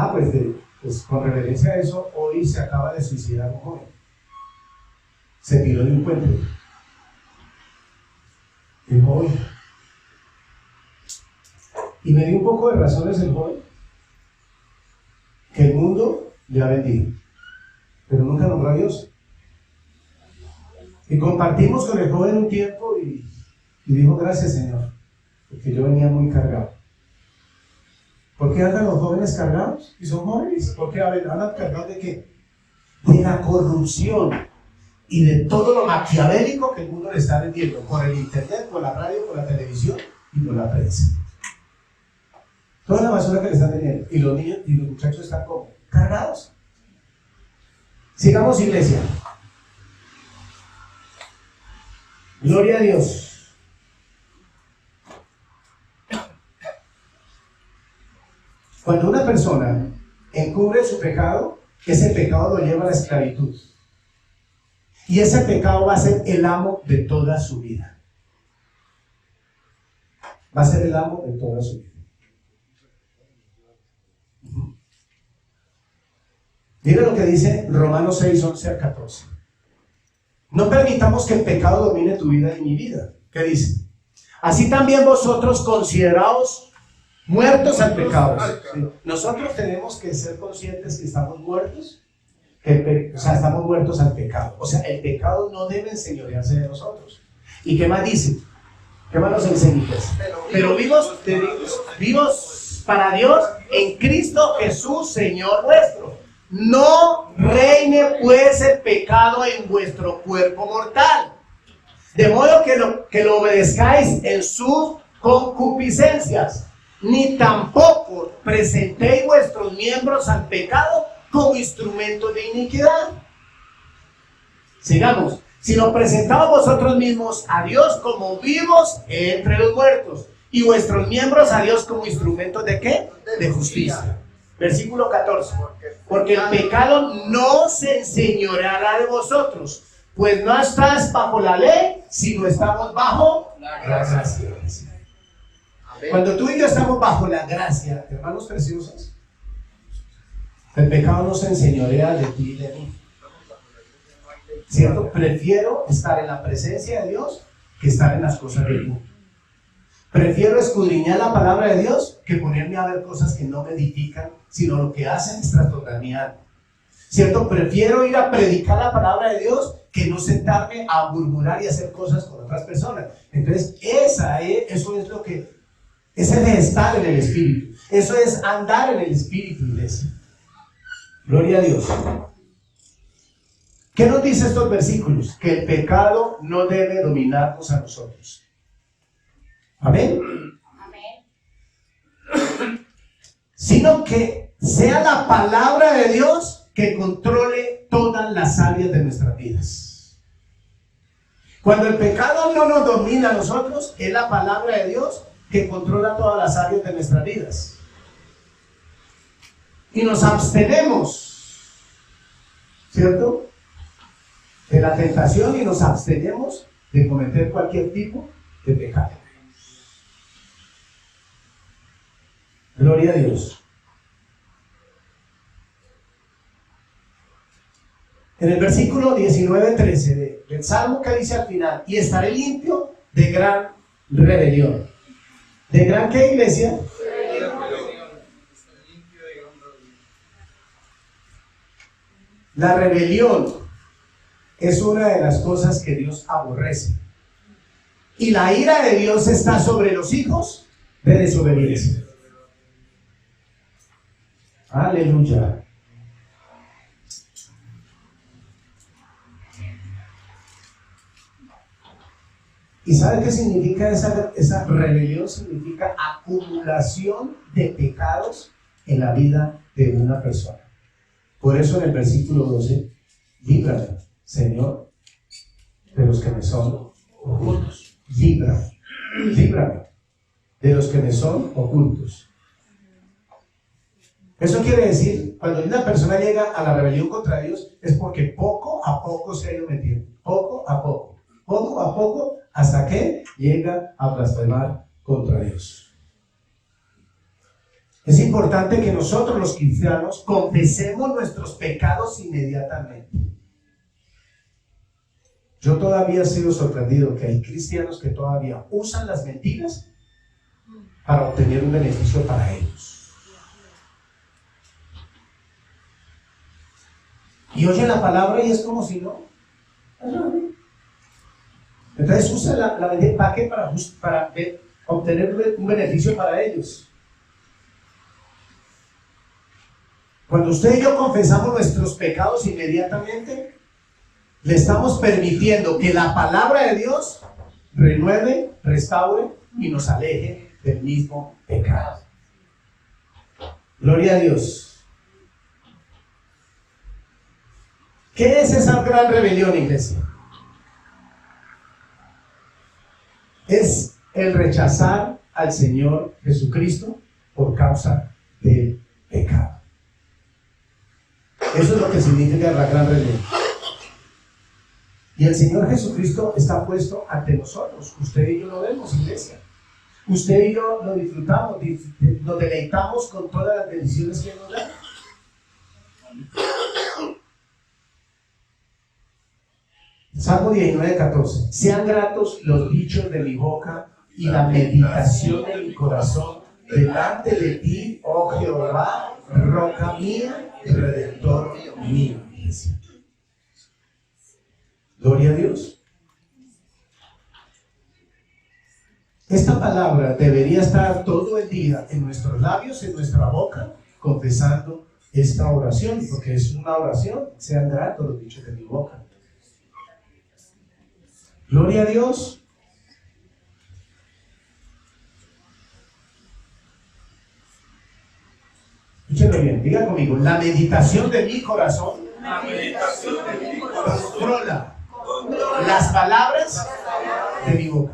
pues con referencia a eso, hoy se acaba de suicidar un joven. Se tiró de un puente. Dijo, hoy. Y me dio un poco de razones el joven, que el mundo le ha vendido, pero nunca nombró a Dios. Y compartimos con el joven un tiempo y dijo, gracias Señor, porque yo venía muy cargado. ¿Por qué andan los jóvenes cargados? Y son jóvenes. ¿Por qué andan cargados de qué? De la corrupción y de todo lo maquiavélico que el mundo le está vendiendo, por el internet, por la radio, por la televisión y por la prensa. Toda la basura que le están vendiendo. Y los niños y los muchachos están como cargados. Sigamos, iglesia. Gloria a Dios. Cuando una persona encubre su pecado, ese pecado lo lleva a la esclavitud. Y ese pecado va a ser el amo de toda su vida. Va a ser el amo de toda su vida. Mira lo que dice Romanos 6, 11 al 14. No permitamos que el pecado domine tu vida y mi vida. ¿Qué dice? Así también vosotros consideraos muertos al pecado. ¿Sí? Nosotros tenemos que ser conscientes que estamos muertos, estamos muertos al pecado. O sea, el pecado no debe enseñorearse de nosotros. ¿Y qué más dice? ¿Qué más nos enseña? Pero vivos para Dios en Cristo Jesús, Señor nuestro. No reine pues el pecado en vuestro cuerpo mortal, de modo que lo obedezcáis en sus concupiscencias, ni tampoco presentéis vuestros miembros al pecado como instrumentos de iniquidad. Sigamos. Sino presentaos vosotros mismos a Dios como vivos entre los muertos, y vuestros miembros a Dios como instrumentos ¿de qué? De justicia. Versículo 14. Porque el pecado no se enseñoreará de vosotros, pues no estás bajo la ley, sino estamos bajo la gracia. Cuando tú y yo estamos bajo la gracia, hermanos preciosos, el pecado no se enseñorea de ti y de mí. ¿Cierto? Prefiero estar en la presencia de Dios que estar en las cosas del mundo. Prefiero escudriñar la palabra de Dios que ponerme a ver cosas que no me edifican, sino lo que hacen es trastornar mi alma. ¿Cierto? Prefiero ir a predicar la palabra de Dios que no sentarme a murmurar y hacer cosas con otras personas. Entonces, eso es lo que ese es estar en el Espíritu. Eso es andar en el Espíritu, iglesia. Gloria a Dios. ¿Qué nos dice estos versículos? Que el pecado no debe dominarnos a nosotros. Amén. Amén. Sino que sea la palabra de Dios que controle todas las áreas de nuestras vidas. Cuando el pecado no nos domina a nosotros, es la palabra de Dios que controla todas las áreas de nuestras vidas. Y nos abstenemos, ¿cierto?, de la tentación, y nos abstenemos de cometer cualquier tipo de pecado. Gloria a Dios. En el versículo 19-13 del Salmo, que dice al final: y estaré limpio de gran rebelión. ¿De gran qué, iglesia? La rebelión es una de las cosas que Dios aborrece. Y la ira de Dios está sobre los hijos de desobediencia. Aleluya. ¿Y sabe qué significa esa rebelión? Significa acumulación de pecados en la vida de una persona. Por eso en el versículo 12, líbrame, Señor, de los que me son ocultos. Líbrame de los que me son ocultos. Eso quiere decir, cuando una persona llega a la rebelión contra Dios, es porque poco a poco se ha ido metiendo, poco a poco, hasta que llega a blasfemar contra Dios. Es importante que nosotros los cristianos confesemos nuestros pecados inmediatamente. Yo todavía he sido sorprendido que hay cristianos que todavía usan las mentiras para obtener un beneficio para ellos. Y oyen la palabra y es como si no. Entonces usa la mentira. ¿Para qué? Para obtener un beneficio para ellos. Cuando usted y yo confesamos nuestros pecados inmediatamente, le estamos permitiendo que la palabra de Dios renueve, restaure y nos aleje del mismo pecado. Gloria a Dios. ¿Qué es esa gran rebelión, iglesia? Es el rechazar al Señor Jesucristo por causa del pecado. Eso es lo que significa la gran rebelión. Y el Señor Jesucristo está puesto ante nosotros. Usted y yo lo vemos, iglesia. Usted y yo lo disfrutamos, nos deleitamos con todas las bendiciones que nos da. Salmo 19:14. Sean gratos los dichos de mi boca y la meditación de mi corazón delante de ti, oh Jehová, roca mía y redentor mío. Gloria a Dios. Esta palabra debería estar todo el día en nuestros labios, en nuestra boca, confesando esta oración, porque es una oración. Sean gratos los dichos de mi boca. Gloria a Dios. Escúchenlo bien, diga conmigo: la meditación de mi corazón controla las palabras de mi boca.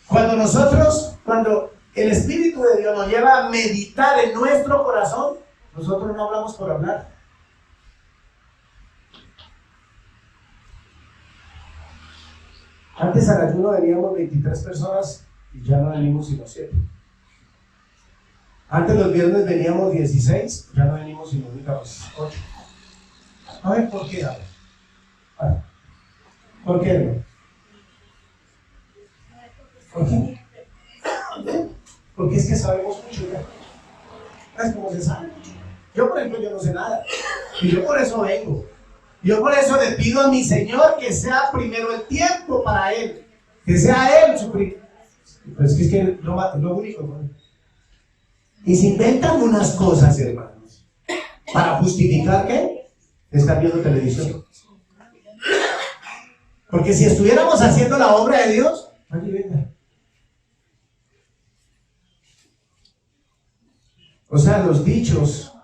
Cuando el Espíritu de Dios nos lleva a meditar en nuestro corazón, nosotros no hablamos por hablar. Antes al ayuno veníamos 23 personas y ya no venimos sino 7. Antes los viernes veníamos 16, ya no venimos sino únicamente 8. A ver, ¿por qué? A ver. ¿Por qué no? ¿Por qué? Porque es que sabemos mucho ya. Es como se sabe. Yo, por ejemplo, yo no sé nada. Y yo por eso vengo. Yo por eso le pido a mi Señor que sea primero el tiempo para Él. Que sea Él su primero. Pues es que lo único, ¿no? Y se inventan unas cosas, hermanos, para justificar que están viendo televisión. Porque si estuviéramos haciendo la obra de Dios, aquí venga. O sea, los dichos,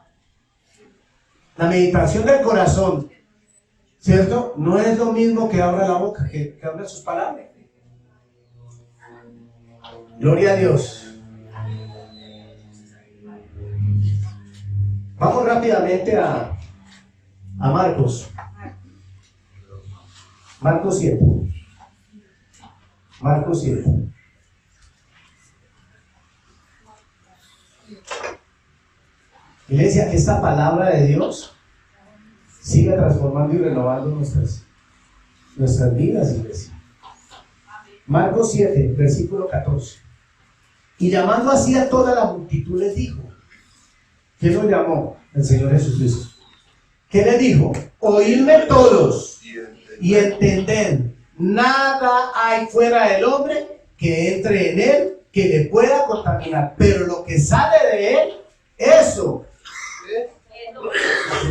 la meditación del corazón, ¿cierto? No es lo mismo que abra la boca, que abra sus palabras. Gloria a Dios. Vamos rápidamente a Marcos. Marcos 7. Marcos 7. Iglesia, que esta palabra de Dios siga transformando y renovando nuestras vidas, iglesia. Marcos 7, versículo 14. Y llamando así a toda la multitud les dijo. ¿Quién lo llamó? El Señor Jesucristo. ¿Qué le dijo? Oídme todos y entended, nada hay fuera del hombre que entre en él que le pueda contaminar, pero lo que sale de él, eso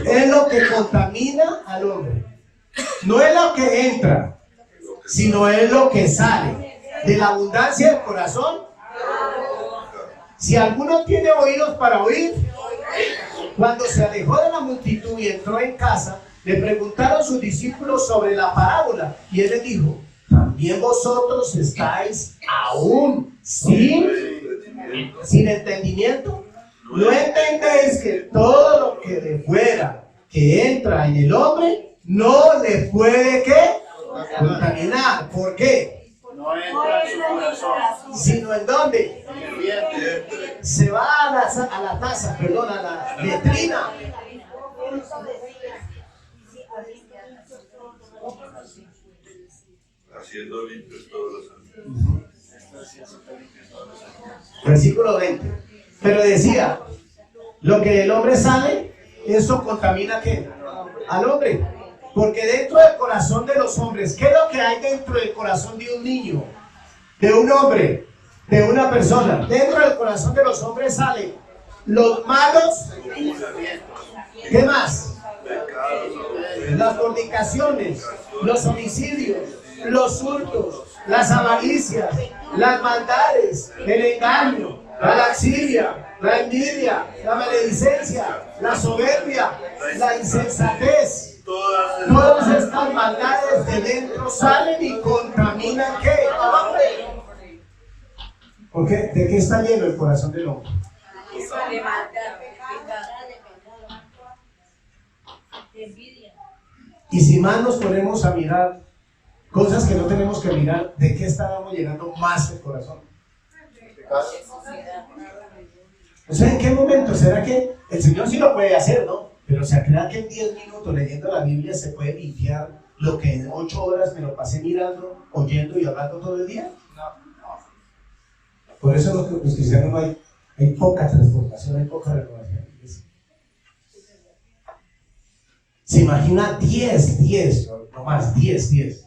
es lo que contamina al hombre. No es lo que entra, sino es lo que sale de la abundancia del corazón. Si alguno tiene oídos para oír, cuando se alejó de la multitud y entró en casa, le preguntaron sus discípulos sobre la parábola y él les dijo: ¿también vosotros estáis aún sin Sin entendimiento. ¿No entendéis que todo lo que de fuera que entra en el hombre no le puede ¿qué? Contaminar? ¿Por qué? No entra en su corazón. ¿Sino en dónde? En el vientre. Se va a la taza, perdón, a la letrina. Haciendo limpios todos los años. Versículo 20. Pero decía, lo que del hombre sale, eso contamina ¿qué? Al hombre. Porque dentro del corazón de los hombres, ¿qué es lo que hay dentro del corazón de un niño? De un hombre, de una persona. Dentro del corazón de los hombres salen los malos. ¿Qué más? Las fornicaciones, los homicidios, los hurtos, las avaricias, las maldades, el engaño, la lascivia, la envidia, la maledicencia, la soberbia, la insensatez. Todas estas maldades de dentro salen y contaminan ¿qué? ¿Por qué? ¿De qué está lleno el corazón del hombre? Y si más nos ponemos a mirar cosas que no tenemos que mirar, ¿de qué estábamos llenando más el corazón? O sea, ¿en qué momento? ¿Será que el Señor sí lo puede hacer, no? Pero ¿se crea que en 10 minutos leyendo la Biblia se puede limpiar lo que en 8 horas me lo pasé mirando, oyendo y hablando todo el día? Por eso los cristianos no hay poca transformación, hay poca renovación. Se imagina 10, no más, 10.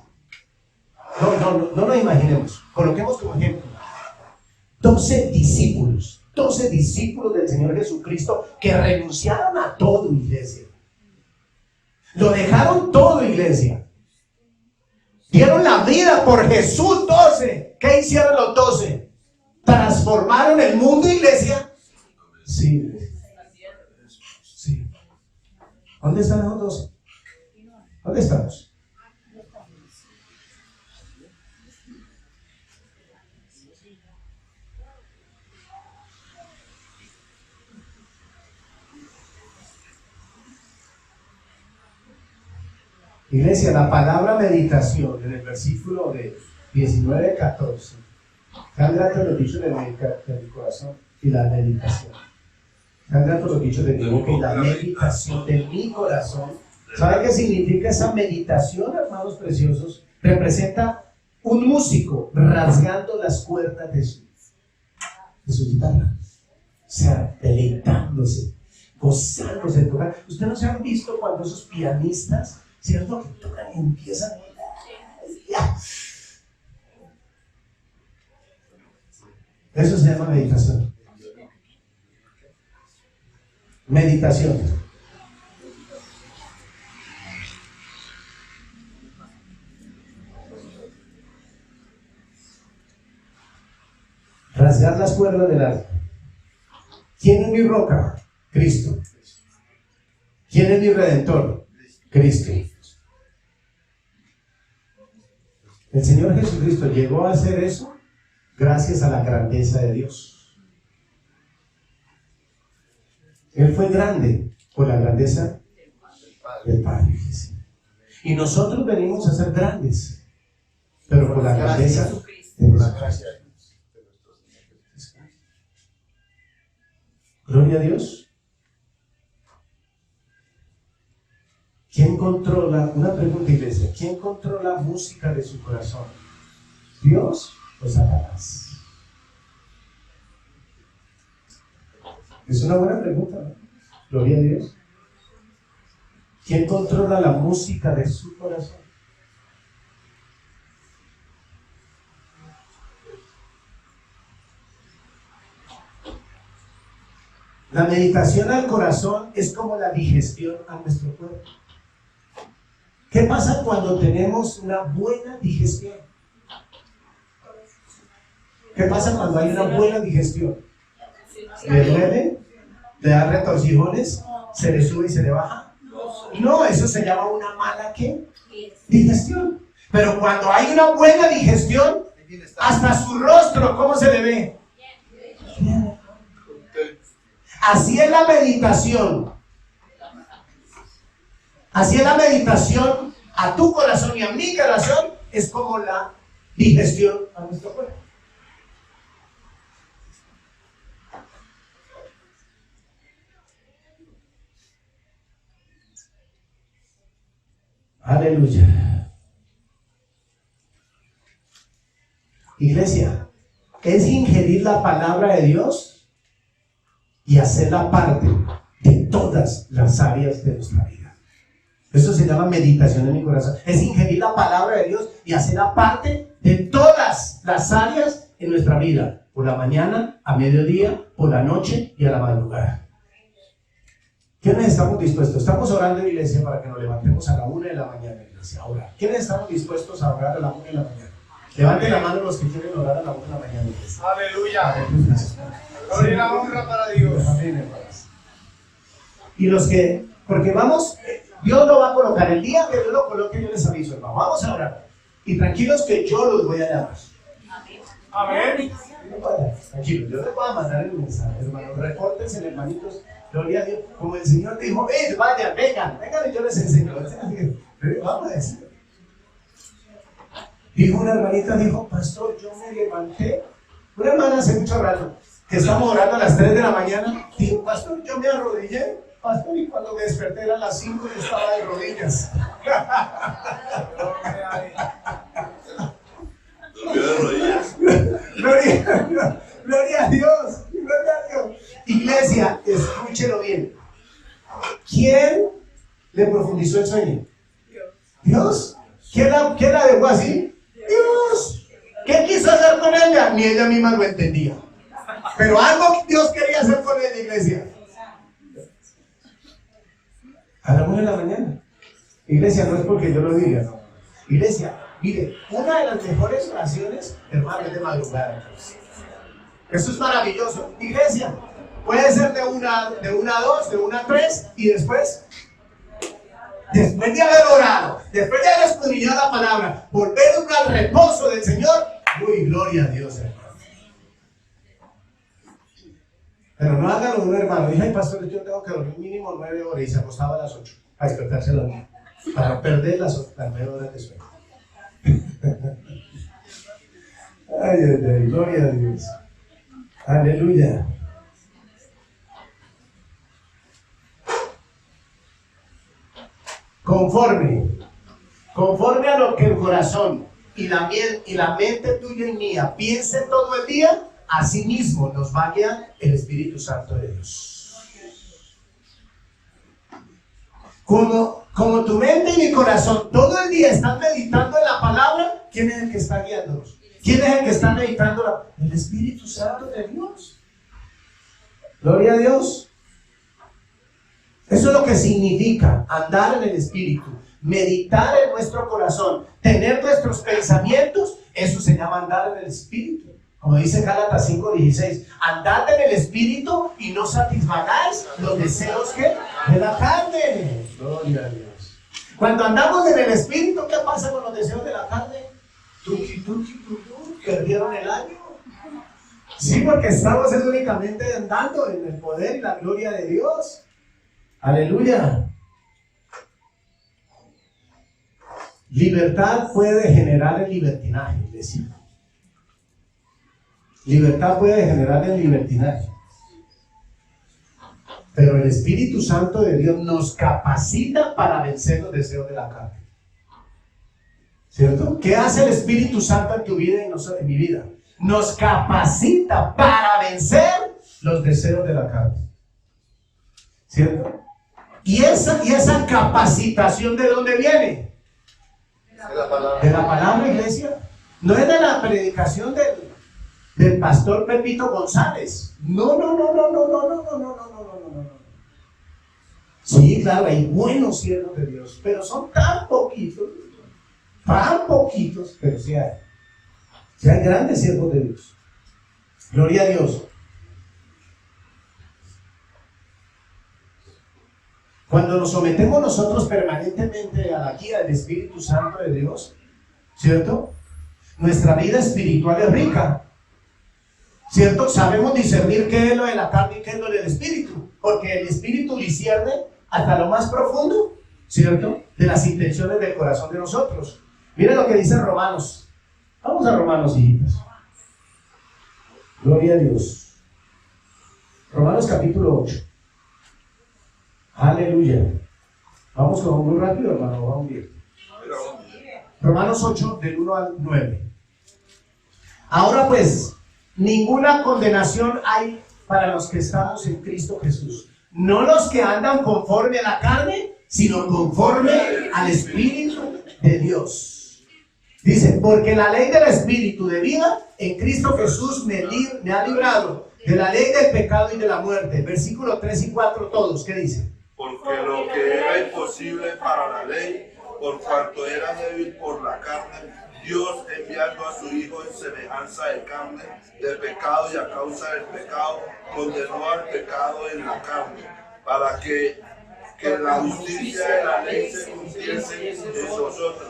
No nos imaginemos. Coloquemos como ejemplo 12 discípulos del Señor Jesucristo que renunciaron a todo, iglesia. Lo dejaron todo, iglesia. Dieron la vida por Jesús, 12. ¿Qué hicieron los 12? ¿Transformaron el mundo, iglesia? Sí. ¿Dónde están los 12? ¿Dónde estamos? Iglesia, la palabra meditación en el versículo de 19-14. Tan gratos los dichos de mi corazón y la meditación. Tan gratos los dichos de mi boca y la meditación de mi corazón. ¿Sabe qué significa esa meditación, hermanos preciosos? Representa un músico rasgando las cuerdas de su guitarra. O sea, deleitándose, gozándose de tocar. ¿Ustedes no se han visto cuando esos pianistas, cierto, que tocan y empiezan? Eso se llama meditación. Meditación. Rasgar las cuerdas del alma. ¿Quién es mi roca? Cristo. ¿Quién es mi redentor? Cristo. El Señor Jesucristo llegó a hacer eso gracias a la grandeza de Dios. Él fue grande por la grandeza del Padre. Y nosotros venimos a ser grandes, pero por la grandeza de Dios. Gloria a Dios. ¿Quién controla? Una pregunta, iglesia. ¿Quién controla la música de su corazón? ¿Dios o Satanás? Es una buena pregunta, ¿no? Gloria a Dios. ¿Quién controla la música de su corazón? La meditación al corazón es como la digestión a nuestro cuerpo. ¿Qué pasa cuando tenemos una buena digestión? ¿Qué pasa cuando hay una buena digestión? ¿Le duele? ¿Le da retorcijones? ¿Se le sube y se le baja? No, eso se llama una mala ¿qué? Digestión. Pero cuando hay una buena digestión, hasta su rostro, ¿cómo se le ve? Así es la meditación. Así es la meditación a tu corazón y a mi corazón, es como la digestión a nuestro cuerpo. Aleluya. Iglesia, es ingerir la palabra de Dios y hacerla parte de todas las áreas de nuestra vida. Eso se llama meditación en mi corazón. Es ingerir la palabra de Dios y hacerla parte de todas las áreas en nuestra vida. Por la mañana, a mediodía, por la noche y a la madrugada. ¿Quiénes estamos dispuestos? Estamos orando en la iglesia para que nos levantemos a la 1 de la mañana, iglesia. Ahora, ¿quiénes estamos dispuestos a orar a la 1 de la mañana? Levanten la mano los que quieren orar a la 1 de la mañana, iglesia. Aleluya. Gloria y la honra para Dios. Amén, hermanos. Y los que, porque vamos, Dios lo va a colocar. El día que Dios lo coloque, yo les aviso, hermano. Vamos a orar. Y tranquilos que yo los voy a llamar. Amén. Tranquilos, yo les voy a mandar el mensaje, hermanos. Repórtense, hermanitos. Gloria a Dios. Como el Señor dijo, vayan, vengan y yo les enseño. Vamos a decir. Dijo una hermanita, dijo, pastor, yo me levanté. Una hermana hace mucho rato, que estamos orando a las 3 de la mañana, dijo, pastor, yo me arrodillé, pastor, y cuando me desperté eran las 5 y yo estaba de rodillas. Durmió de rodillas. Gloria a Dios, gloria a Dios. Iglesia, escúchelo bien. ¿Quién le profundizó el sueño? Dios. ¿Quién la dejó así? Dios. ¿Qué quiso hacer con ella? Ni ella misma lo entendía. Pero algo Dios quería hacer con ella, iglesia. A la 1 de la mañana. Iglesia, no es porque yo lo diga, no. Iglesia, mire, una de las mejores oraciones, hermano, es de madrugada. Eso es maravilloso. Iglesia, puede ser de una a 2, de 1 a 3 y después de haber orado, después de haber escudriñado la palabra, volver al reposo del Señor. Uy, gloria a Dios, hermano. Pero no hágalo uno, hermano. Dije, ay, pastor, yo tengo que dormir mínimo 9 horas y se acostaba a las 8 a despertarse a las 9 para perder las 9 horas de sueño. Ay, gloria a Dios. Aleluya. Conforme a lo que el corazón y la mente tuya y mía piense todo el día, así mismo nos va a guiar el Espíritu Santo de Dios. Como tu mente y mi corazón todo el día están meditando en la palabra, ¿quién es el que está guiándonos? ¿Quién es el que está meditando? El Espíritu Santo de Dios. Gloria a Dios. Eso es lo que significa andar en el Espíritu, meditar en nuestro corazón, tener nuestros pensamientos. Eso se llama andar en el Espíritu. Como dice Gálatas 5:16, andad en el Espíritu y no satisfagáis los deseos de la carne. Gloria a Dios. Cuando andamos en el Espíritu, ¿qué pasa con los deseos de la carne? Perdieron el año. Sí, porque estamos únicamente andando en el poder y la gloria de Dios. Aleluya. Libertad puede generar el libertinaje, iglesia. Libertad puede generar el libertinaje. Pero el Espíritu Santo de Dios nos capacita para vencer los deseos de la carne. ¿Cierto? ¿Qué hace el Espíritu Santo en tu vida y en mi vida? Nos capacita para vencer los deseos de la carne. ¿Cierto? Y esa capacitación, ¿de dónde viene? De la palabra, iglesia. No es de la predicación del pastor Pepito González. No. Sí, claro, hay buenos siervos de Dios, pero son tan poquitos, pero sí hay. Sí hay grandes siervos de Dios. Gloria a Dios. Cuando nos sometemos nosotros permanentemente a la guía del Espíritu Santo de Dios, ¿cierto? Nuestra vida espiritual es rica, ¿Cierto? Sabemos discernir qué es lo de la carne y qué es lo del espíritu, porque el espíritu discierne hasta lo más profundo, ¿cierto? De las intenciones del corazón de nosotros. Miren lo que dice Romanos. Vamos a Romanos, hijitas. Gloria a Dios. Romanos capítulo 8. Aleluya. Vamos con muy rápido, hermano. Vamos bien. Romanos 8, del 1 al 9. Ahora pues, ninguna condenación hay para los que estamos en Cristo Jesús. No los que andan conforme a la carne, sino conforme al Espíritu de Dios. Dice, porque la ley del Espíritu de vida en Cristo Jesús me ha librado de la ley del pecado y de la muerte. Versículo 3 y 4 todos, ¿qué dice? Porque lo que era imposible para la ley, por cuanto era débil por la carne, Dios enviando a su Hijo en semejanza de carne, de pecado y a causa del pecado, condenó al pecado en la carne, para que la justicia de la ley se cumpliese en nosotros,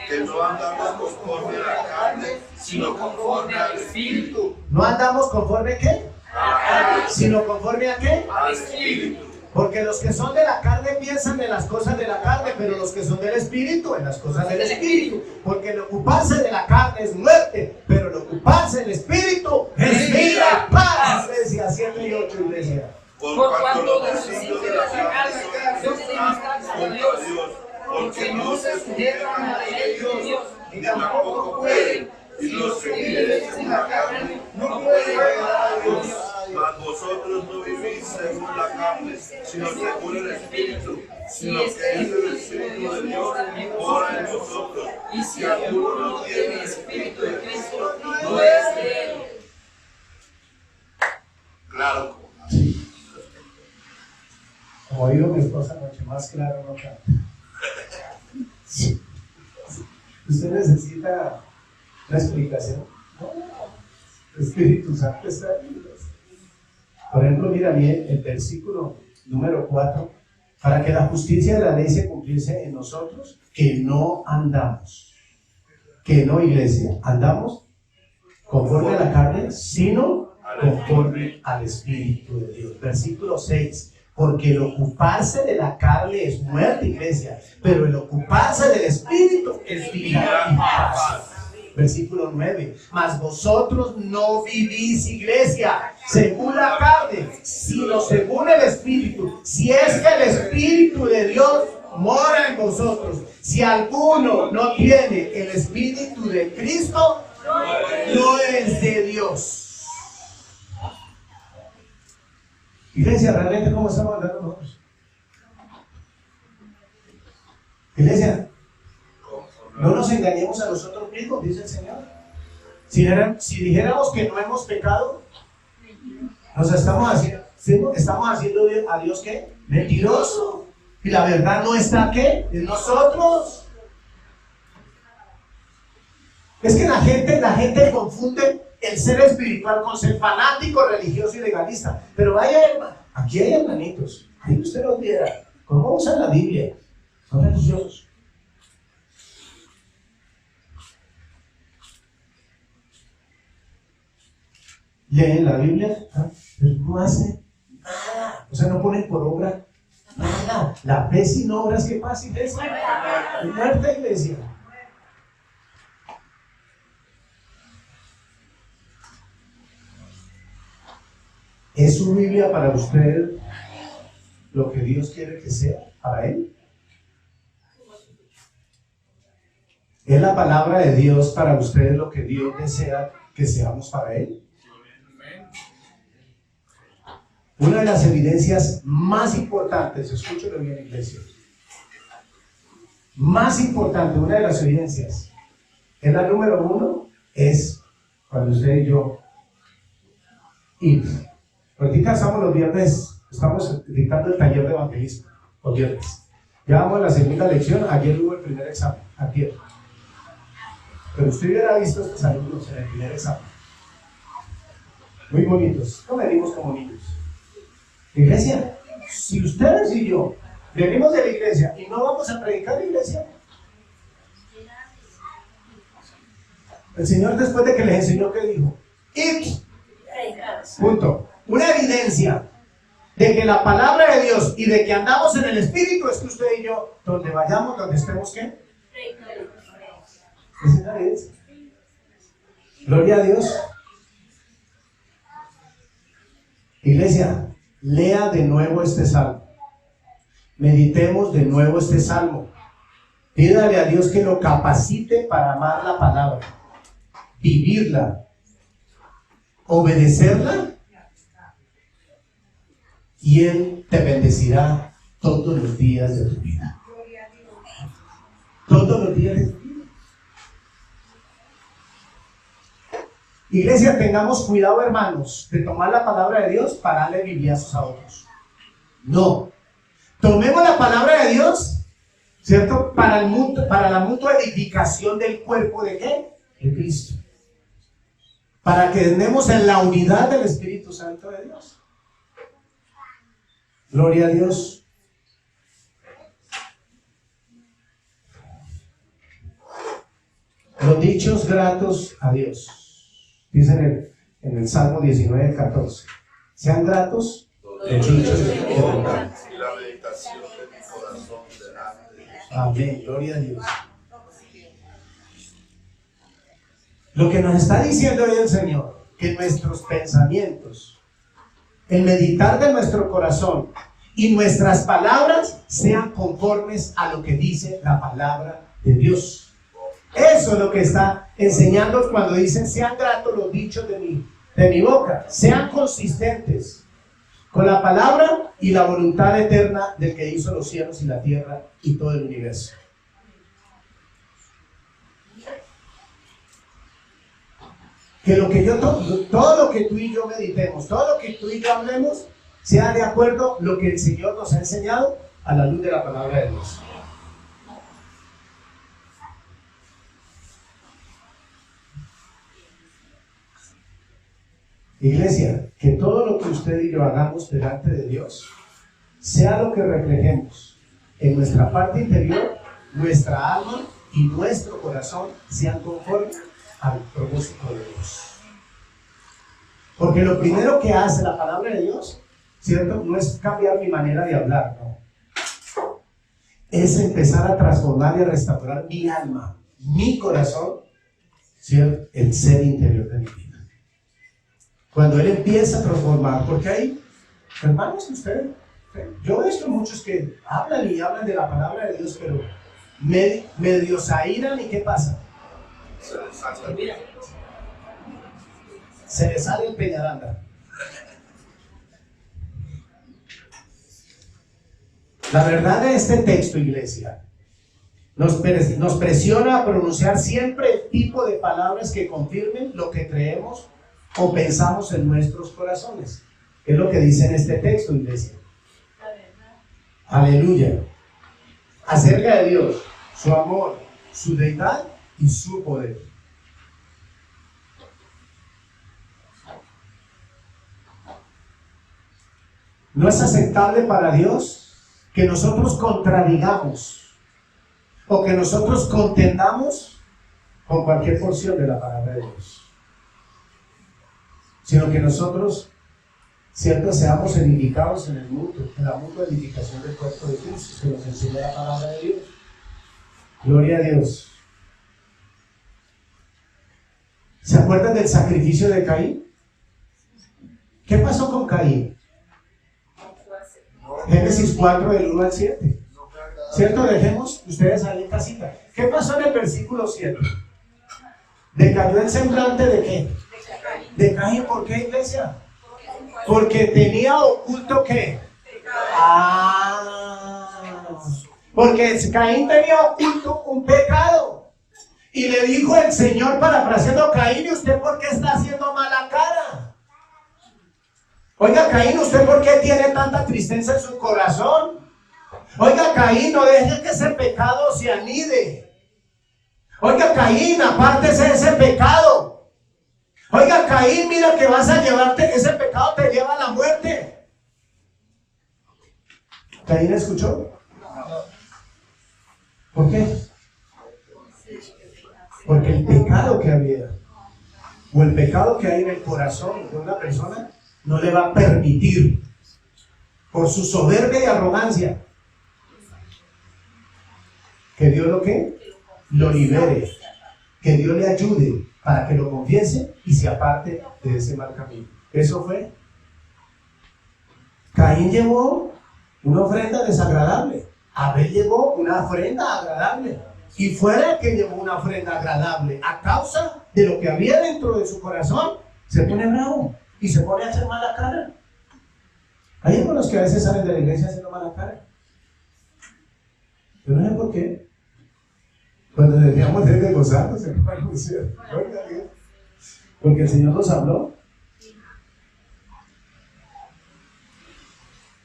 que no andamos conforme a la carne, sino conforme al Espíritu. ¿No andamos conforme a qué? A la carne, ¿Sino conforme a qué? al Espíritu. Porque los que son de la carne piensan en las cosas de la carne, pero los que son del Espíritu en las cosas del Espíritu. Porque el ocuparse de la carne es muerte, pero el ocuparse del Espíritu es vida, paz. Iglesia 7 y 8, iglesia. Por cuanto los designios de la carne son enemistad contra Dios, porque no se sujetan a la ley de Dios, ni tampoco pueden, y los que viven según la carne no pueden agradar a Dios. Mas vosotros no vivís según la carne, sino según el Espíritu, sino que es el Espíritu de Dios mora en vosotros. Y si alguno no tiene el Espíritu de Cristo, no es de él. Claro. Como dijo mi esposa anoche, más claro no canta. Usted necesita una explicación. El Espíritu Santo está ahí. Por ejemplo, mira bien el versículo número 4. Para que la justicia de la ley se cumpliese en nosotros, que no andamos. Que no, iglesia, andamos conforme a la carne, sino conforme al Espíritu de Dios. Versículo 6. Porque el ocuparse de la carne es muerte, iglesia, pero el ocuparse del Espíritu es vida y paz. Versículo 9. Mas vosotros no vivís, iglesia, según la carne, sino según el Espíritu. Si es que el Espíritu de Dios mora en vosotros. Si alguno no tiene el Espíritu de Cristo, no es de Dios. Iglesia, ¿realmente cómo estamos andando nosotros? Iglesia, no nos engañemos a nosotros mismos, dice el Señor. Si dijéramos que no hemos pecado, nos estamos haciendo a Dios ¿qué? Mentiroso. Y la verdad no está ¿qué? En nosotros. Es que la gente confunde el ser espiritual con ser fanático, religioso y legalista. Pero vaya, hermano, aquí hay hermanitos. Ahí usted los viera. ¿Cómo usan la Biblia? Son religiosos. Leen la Biblia, pero no hacen nada. O sea, no ponen por obra nada. La fe sin obras, ¿qué pasa, iglesia? Muerta, iglesia. ¿Es su Biblia para usted lo que Dios quiere que sea para Él? ¿Es la palabra de Dios para usted lo que Dios desea que seamos para Él? Una de las evidencias más importantes, escúchelo bien, iglesia, más importante, una de las evidencias, es la número 1, es cuando usted y yo ir. Ahorita estamos los viernes, estamos dictando el taller de evangelismo, los viernes. Ya vamos a la segunda lección, ayer hubo el primer examen, ayer. Pero usted hubiera visto estos alumnos en el primer examen. Muy bonitos, no venimos como niños. Iglesia, si ustedes y yo venimos de la iglesia y no vamos a predicar la iglesia, el Señor después de que les enseñó, ¿qué dijo? Id Punto. Una evidencia de que la palabra de Dios y de que andamos en el Espíritu es que usted y yo, donde vayamos, donde estemos, ¿qué? Esa es la evidencia. Gloria a Dios. Iglesia, lea de nuevo este salmo. Meditemos de nuevo este salmo. Pídale a Dios que lo capacite para amar la palabra, vivirla, obedecerla, y Él te bendecirá todos los días de tu vida. Todos los días de tu vida. Iglesia, tengamos cuidado, hermanos, de tomar la palabra de Dios para darle bibliazos a otros. No. Tomemos la palabra de Dios, ¿cierto? Para la mutua edificación del cuerpo de ¿qué? De Cristo. Para que andemos en la unidad del Espíritu Santo de Dios. Gloria a Dios. Los dichos gratos a Dios. Dice en el Salmo 19:14. Sean gratos los dichos de y la meditación de mi corazón delante de Dios. Amén, gloria a Dios. Lo que nos está diciendo hoy el Señor, que nuestros pensamientos, el meditar de nuestro corazón y nuestras palabras sean conformes a lo que dice la palabra de Dios. Eso es lo que está enseñando cuando dicen sean gratos los dichos de mi boca, sean consistentes con la palabra y la voluntad eterna del que hizo los cielos y la tierra y todo el universo. Que todo lo que tú y yo meditemos, todo lo que tú y yo hablemos, sea de acuerdo a lo que el Señor nos ha enseñado a la luz de la palabra de Dios. Iglesia, que todo lo que usted y yo hagamos delante de Dios sea lo que reflejemos en nuestra parte interior, nuestra alma y nuestro corazón sean conformes al propósito de Dios. Porque lo primero que hace la palabra de Dios, ¿cierto? No es cambiar mi manera de hablar, no. Es empezar a transformar y a restaurar mi alma, mi corazón, ¿cierto? El ser interior de mi vida. Cuando Él empieza a transformar, porque hay hermanos, yo he visto muchos que hablan y hablan de la palabra de Dios, pero medio se airan y ¿qué pasa? Se les sale el peñaranda. La verdad de este texto, iglesia, nos presiona a pronunciar siempre el tipo de palabras que confirmen lo que creemos o pensamos en nuestros corazones. Es lo que dice en este texto, iglesia. Aleluya. Acerca de Dios, su amor, su deidad y su poder. No es aceptable para Dios que nosotros contradigamos o que nosotros contendamos con cualquier porción de la palabra de Dios, sino que nosotros, ¿cierto?, seamos edificados en la mutua edificación del cuerpo de Cristo, que nos enseña la palabra de Dios. Gloria a Dios. ¿Se acuerdan del sacrificio de Caín? ¿Qué pasó con Caín? Génesis 4 del 1 al 7. ¿Cierto? Dejemos ustedes ahí en casita. ¿Qué pasó en el versículo 7? ¿Decayó el semblante de qué? De Caín. ¿Por qué, iglesia? Porque tenía oculto ¿qué? Porque Caín tenía oculto un pecado. Y le dijo el Señor, parafraseando: Caín, ¿y usted por qué está haciendo mala cara? Oiga, Caín, ¿usted por qué tiene tanta tristeza en su corazón? Oiga, Caín, no deje que ese pecado se anide. Oiga, Caín, apártese de ese pecado. Oiga, Caín, mira que vas a llevarte, ese pecado te lleva a la muerte. ¿Caín escuchó? ¿Por qué? Porque el pecado que había o el pecado que hay en el corazón de una persona no le va a permitir, por su soberbia y arrogancia, que Dios lo libere, que Dios le ayude para que lo confiese y se aparte de ese mal camino. Eso fue. Caín llevó una ofrenda desagradable, Abel llevó una ofrenda agradable, y fuera que llevó una ofrenda agradable, a causa de lo que había dentro de su corazón, se pone bravo y se pone a hacer mala cara. Hay algunos que a veces salen de la iglesia haciendo mala cara. Yo no sé por qué. Cuando deberíamos de gozarnos, hermanos, porque el Señor nos habló.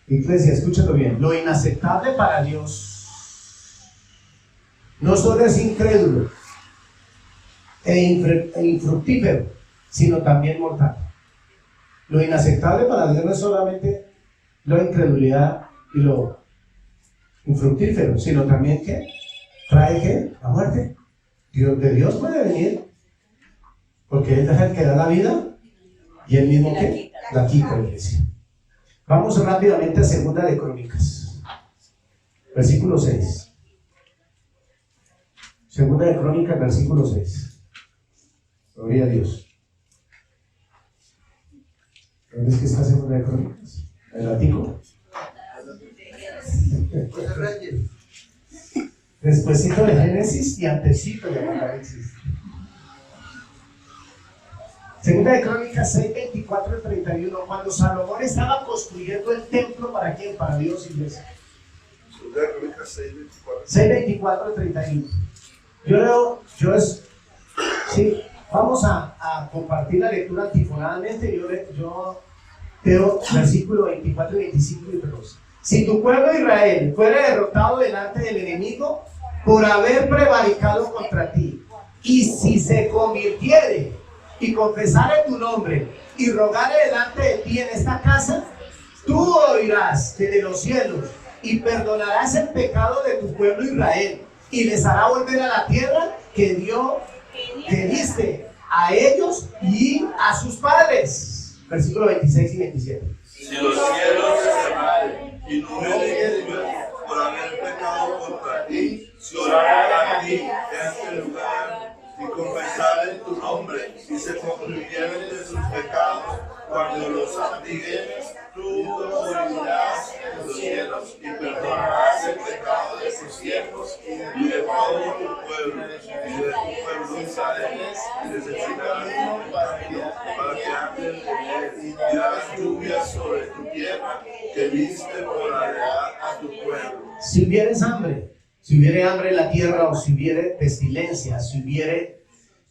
Iglesia, escúchalo bien. Lo inaceptable para Dios no solo es incrédulo e infructífero, sino también mortal. Lo inaceptable para Dios no es solamente la incredulidad y lo infructífero, sino también que trae ¿qué? La muerte. De Dios puede venir, porque Él es el que da la vida y Él mismo que la quita, iglesia. Vamos rápidamente a Segunda de Crónicas, versículo 6. Segunda de Crónicas, versículo 6. Gloria a Dios. ¿Dónde es que está Segunda de Crónicas? ¿El látigo? Despuésito de Génesis y antecito de Apocalipsis. Segunda de Crónicas 6, 24 y 31. Cuando Salomón estaba construyendo el templo, ¿para quién? Para Dios, iglesia. Segunda de Crónicas 6, 24. 6, 24 y 31. Sí, vamos a compartir la lectura antifonadamente. Yo leo versículo 24 y 25 y 32. Si tu pueblo Israel fuera derrotado delante del enemigo por haber prevaricado contra ti, y si se convirtiere y confesare tu nombre y rogare delante de ti en esta casa, tú oirás desde los cielos y perdonarás el pecado de tu pueblo Israel y les hará volver a la tierra que diste a ellos y a sus padres. Versículo 26 y 27. Si los cielos se cerraren y no me dejes por haber pecado contra ti, si oraren a ti en este lugar y confesaren tu nombre y se convirtieren de sus pecados, cuando los antigues, tú oirás en los cielos y perdonarás el pecado de tus siervos y de todo tu pueblo y de tu pueblo Israel, y les enseñarás un camino para que anden en él y darás lluvia sobre tu tierra que diste por heredad a tu pueblo. Si hubiere hambre en la tierra, o si hubiere pestilencia, si hubiere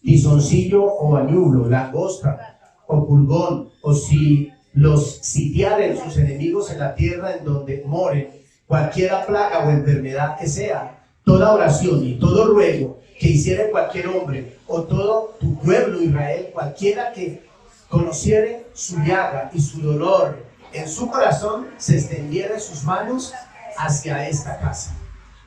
tizoncillo o añublo, langosta o pulgón, o si los sitiaren sus enemigos en la tierra en donde moren, cualquiera plaga o enfermedad que sea, toda oración y todo ruego que hiciere cualquier hombre o todo tu pueblo Israel, cualquiera que conociere su llaga y su dolor en su corazón, se extendiere sus manos hacia esta casa.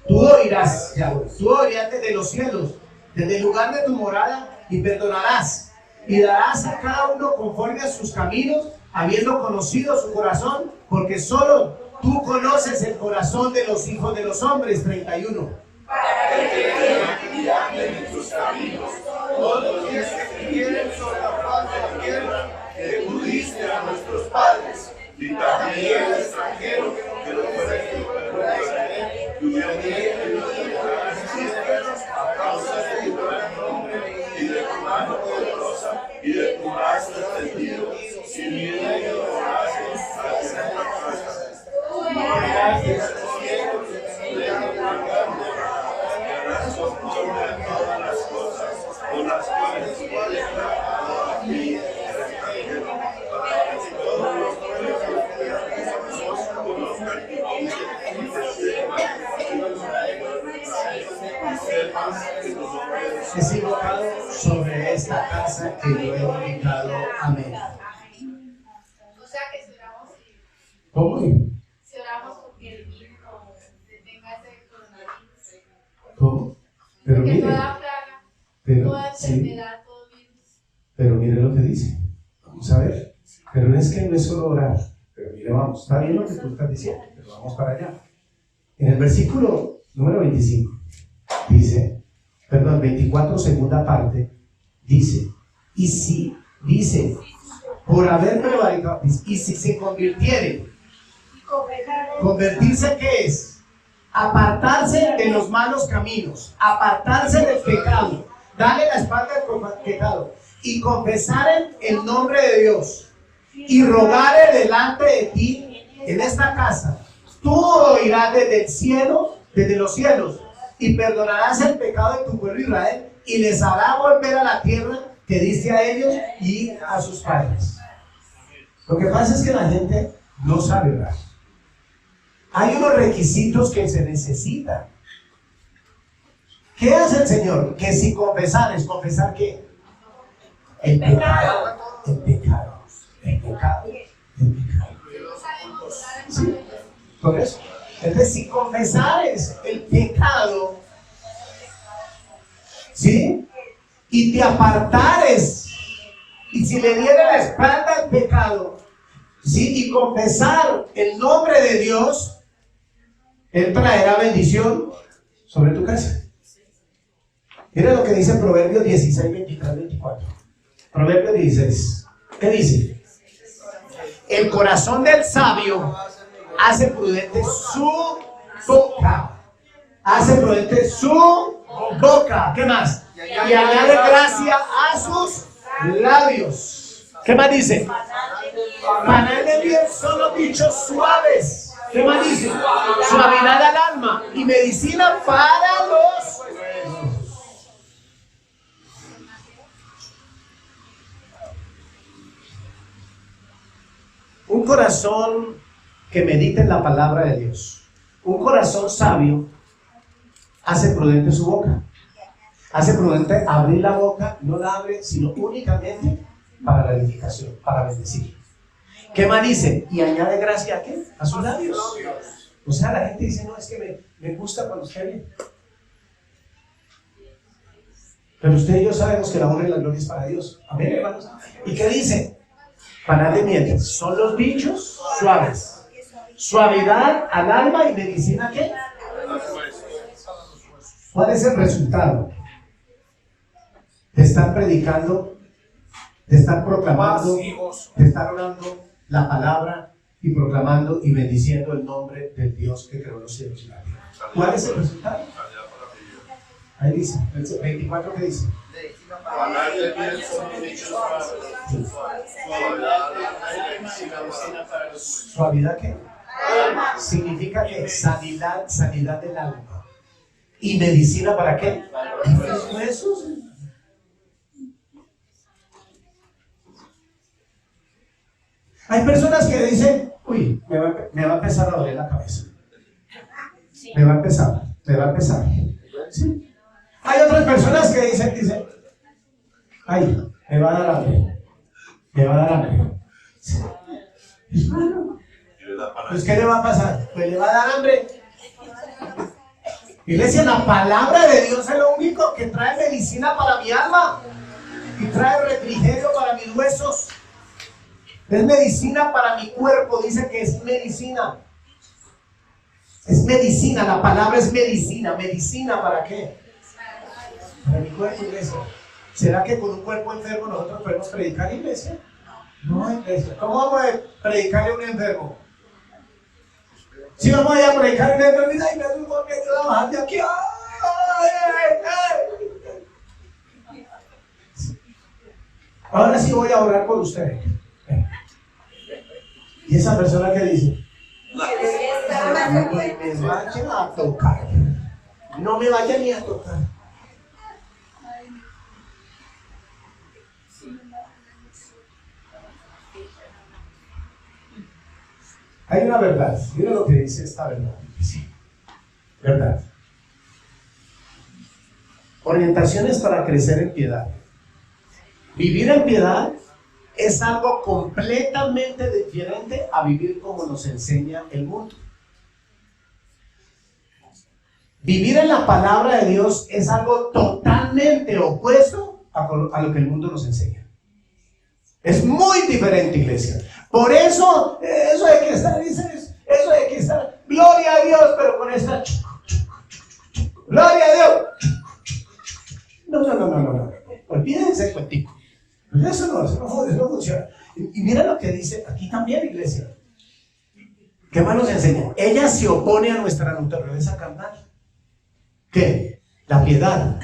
Tú oirás, Yahweh, tú oirás desde los cielos, desde el lugar de tu morada, y perdonarás, y darás a cada uno conforme a sus caminos, habiendo conocido su corazón, porque solo tú conoces el corazón de los hijos de los hombres. 31. Para que crean y anden en tus caminos, todos los días que vivieren sobre la faz de la tierra, que tú diste a nuestros padres, y también al extranjero que no fuera de tu pueblo Israel, que hubiera en los demás a causa de tu gran nombre y de tu mano poderosa y de tu brazo extendido, si vienen y adorasen a esta casa. Morirás de los cielos y de la carne, y harás conforme a todas las cosas con las cuales puedes dar a ti el extranjero, para que todos los pueblos de la tierra conozcan tu nombre y te sepan Es invocado sobre esta casa que yo he ubicado. Amén. O sea que si oramos, ¿Cómo? si oramos porque el niño tenga ese coronavirus, ¿Cómo? Pero porque mire, toda plaga, pero, toda sí, enfermedad, todo virus, Pero mire lo que dice. Vamos a ver. Pero es que no es solo orar. Pero mire, vamos, está bien lo que tú estás diciendo, pero vamos para allá. En el versículo número 25, dice, perdón, 24, segunda parte, dice, y si, dice, por haber prevaricado, y si se convirtiere, convertirse, ¿qué es? Apartarse de los malos caminos, apartarse del pecado, darle la espalda al pecado, y confesar el nombre de Dios, y rogar delante de ti en esta casa, tú oirás desde el cielo, desde los cielos, y perdonarás el pecado de tu pueblo Israel, y les hará volver a la tierra que diste a ellos y a sus padres. Lo que pasa es que la gente no sabe orar. Hay unos requisitos que se necesitan. ¿Qué hace el Señor? Que si confesares, ¿confesar qué? El pecado. El pecado. El pecado. El pecado. ¿Sí? ¿Por eso? Entonces, si confesares el pecado, ¿sí? Y te apartares, y si le dieres la espalda al pecado, ¿sí? Y confesar el nombre de Dios, Él traerá bendición sobre tu casa. Mira lo que dice Proverbios 16, 23, 24. Proverbios 16. ¿Qué dice? El corazón del sabio hace prudente su boca. Hace prudente su boca. ¿Qué más? Y añade gracia a sus labios. ¿Qué más dice? Panal de miel son los dichos suaves. ¿Qué más dice? Suavidad al alma y medicina para los huesos. Un corazón que medita en la palabra de Dios. Un corazón sabio hace prudente su boca. Hace prudente abrir la boca, no la abre, sino únicamente para la edificación, para bendecir. ¿Qué más dice? Y añade gracia a qué? A sus labios. O sea, la gente dice, no, es que me gusta cuando usted viene. Pero usted y yo sabemos que la honra y la gloria es para Dios. Amén, hermanos. ¿Y qué dice? Panal de miel. Son los dichos suaves. Suavidad al alma y medicina ¿a qué? ¿Cuál es el resultado? De estar predicando, de estar proclamando, de estar orando la palabra y proclamando y bendiciendo el nombre del Dios que creó los cielos y la tierra. ¿Cuál es el resultado? Ahí dice, el 24 que dice. ¿Suavidad qué? Significa que sanidad del alma. ¿Y medicina para qué? Los huesos. Hay personas que dicen, uy, me va a empezar a doler la cabeza. Me va a empezar. ¿Sí? Hay otras personas que dicen, ay, me va a dar hambre. ¿Sí? Pues, ¿qué le va a pasar? Pues le va a dar hambre. Iglesia, la palabra de Dios es lo único que trae medicina para mi alma y trae refrigerio para mis huesos. Es medicina para mi cuerpo, dice que es medicina. Es medicina, la palabra es medicina. ¿Medicina para qué? Para mi cuerpo, iglesia. ¿Será que con un cuerpo enfermo nosotros podemos predicar, iglesia? No, iglesia. ¿Cómo vamos a predicarle a un enfermo? Si vamos a ir a predicar una enfermedad y me da un golpe de trabajar de aquí. Ahora sí voy a orar por ustedes. ¿Y esa persona qué dice? No me vayan a tocar. No me vayan ni a tocar. Hay una verdad. Mira lo que dice esta verdad. Sí. Verdad. Orientaciones para crecer en piedad. Vivir en piedad es algo completamente diferente a vivir como nos enseña el mundo. Vivir en la palabra de Dios es algo totalmente opuesto a lo que el mundo nos enseña. Es muy diferente, iglesia. Por eso, eso de que estar, eso de que estar, gloria a Dios, pero con esta, gloria a Dios. No. Olvídense el cuentico. Eso no funciona. Y mira lo que dice aquí también, iglesia. ¿Qué más nos enseña? Ella se opone a nuestra naturaleza carnal. ¿Qué? La piedad.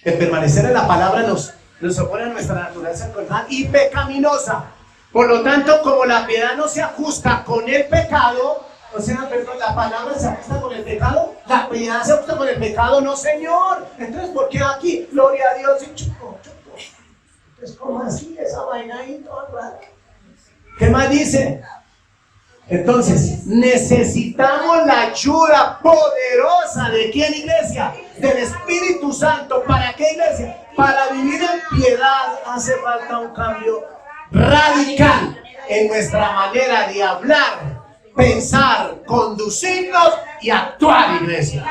El permanecer en la palabra nos opone a nuestra naturaleza carnal y pecaminosa. Por lo tanto, como la piedad no se ajusta con el pecado, o sea, perdón, la palabra se ajusta con el pecado, la piedad se ajusta con el pecado, no, Señor. Entonces, ¿por qué aquí? Gloria a Dios y chupo. Entonces, ¿cómo así? Esa vaina ahí toda rara. ¿Qué más dice? Entonces, necesitamos la ayuda poderosa ¿de quién, iglesia? Del Espíritu Santo. ¿Para qué, iglesia? Para vivir en piedad hace falta un cambio radical en nuestra manera de hablar, pensar, conducirnos y actuar, iglesia.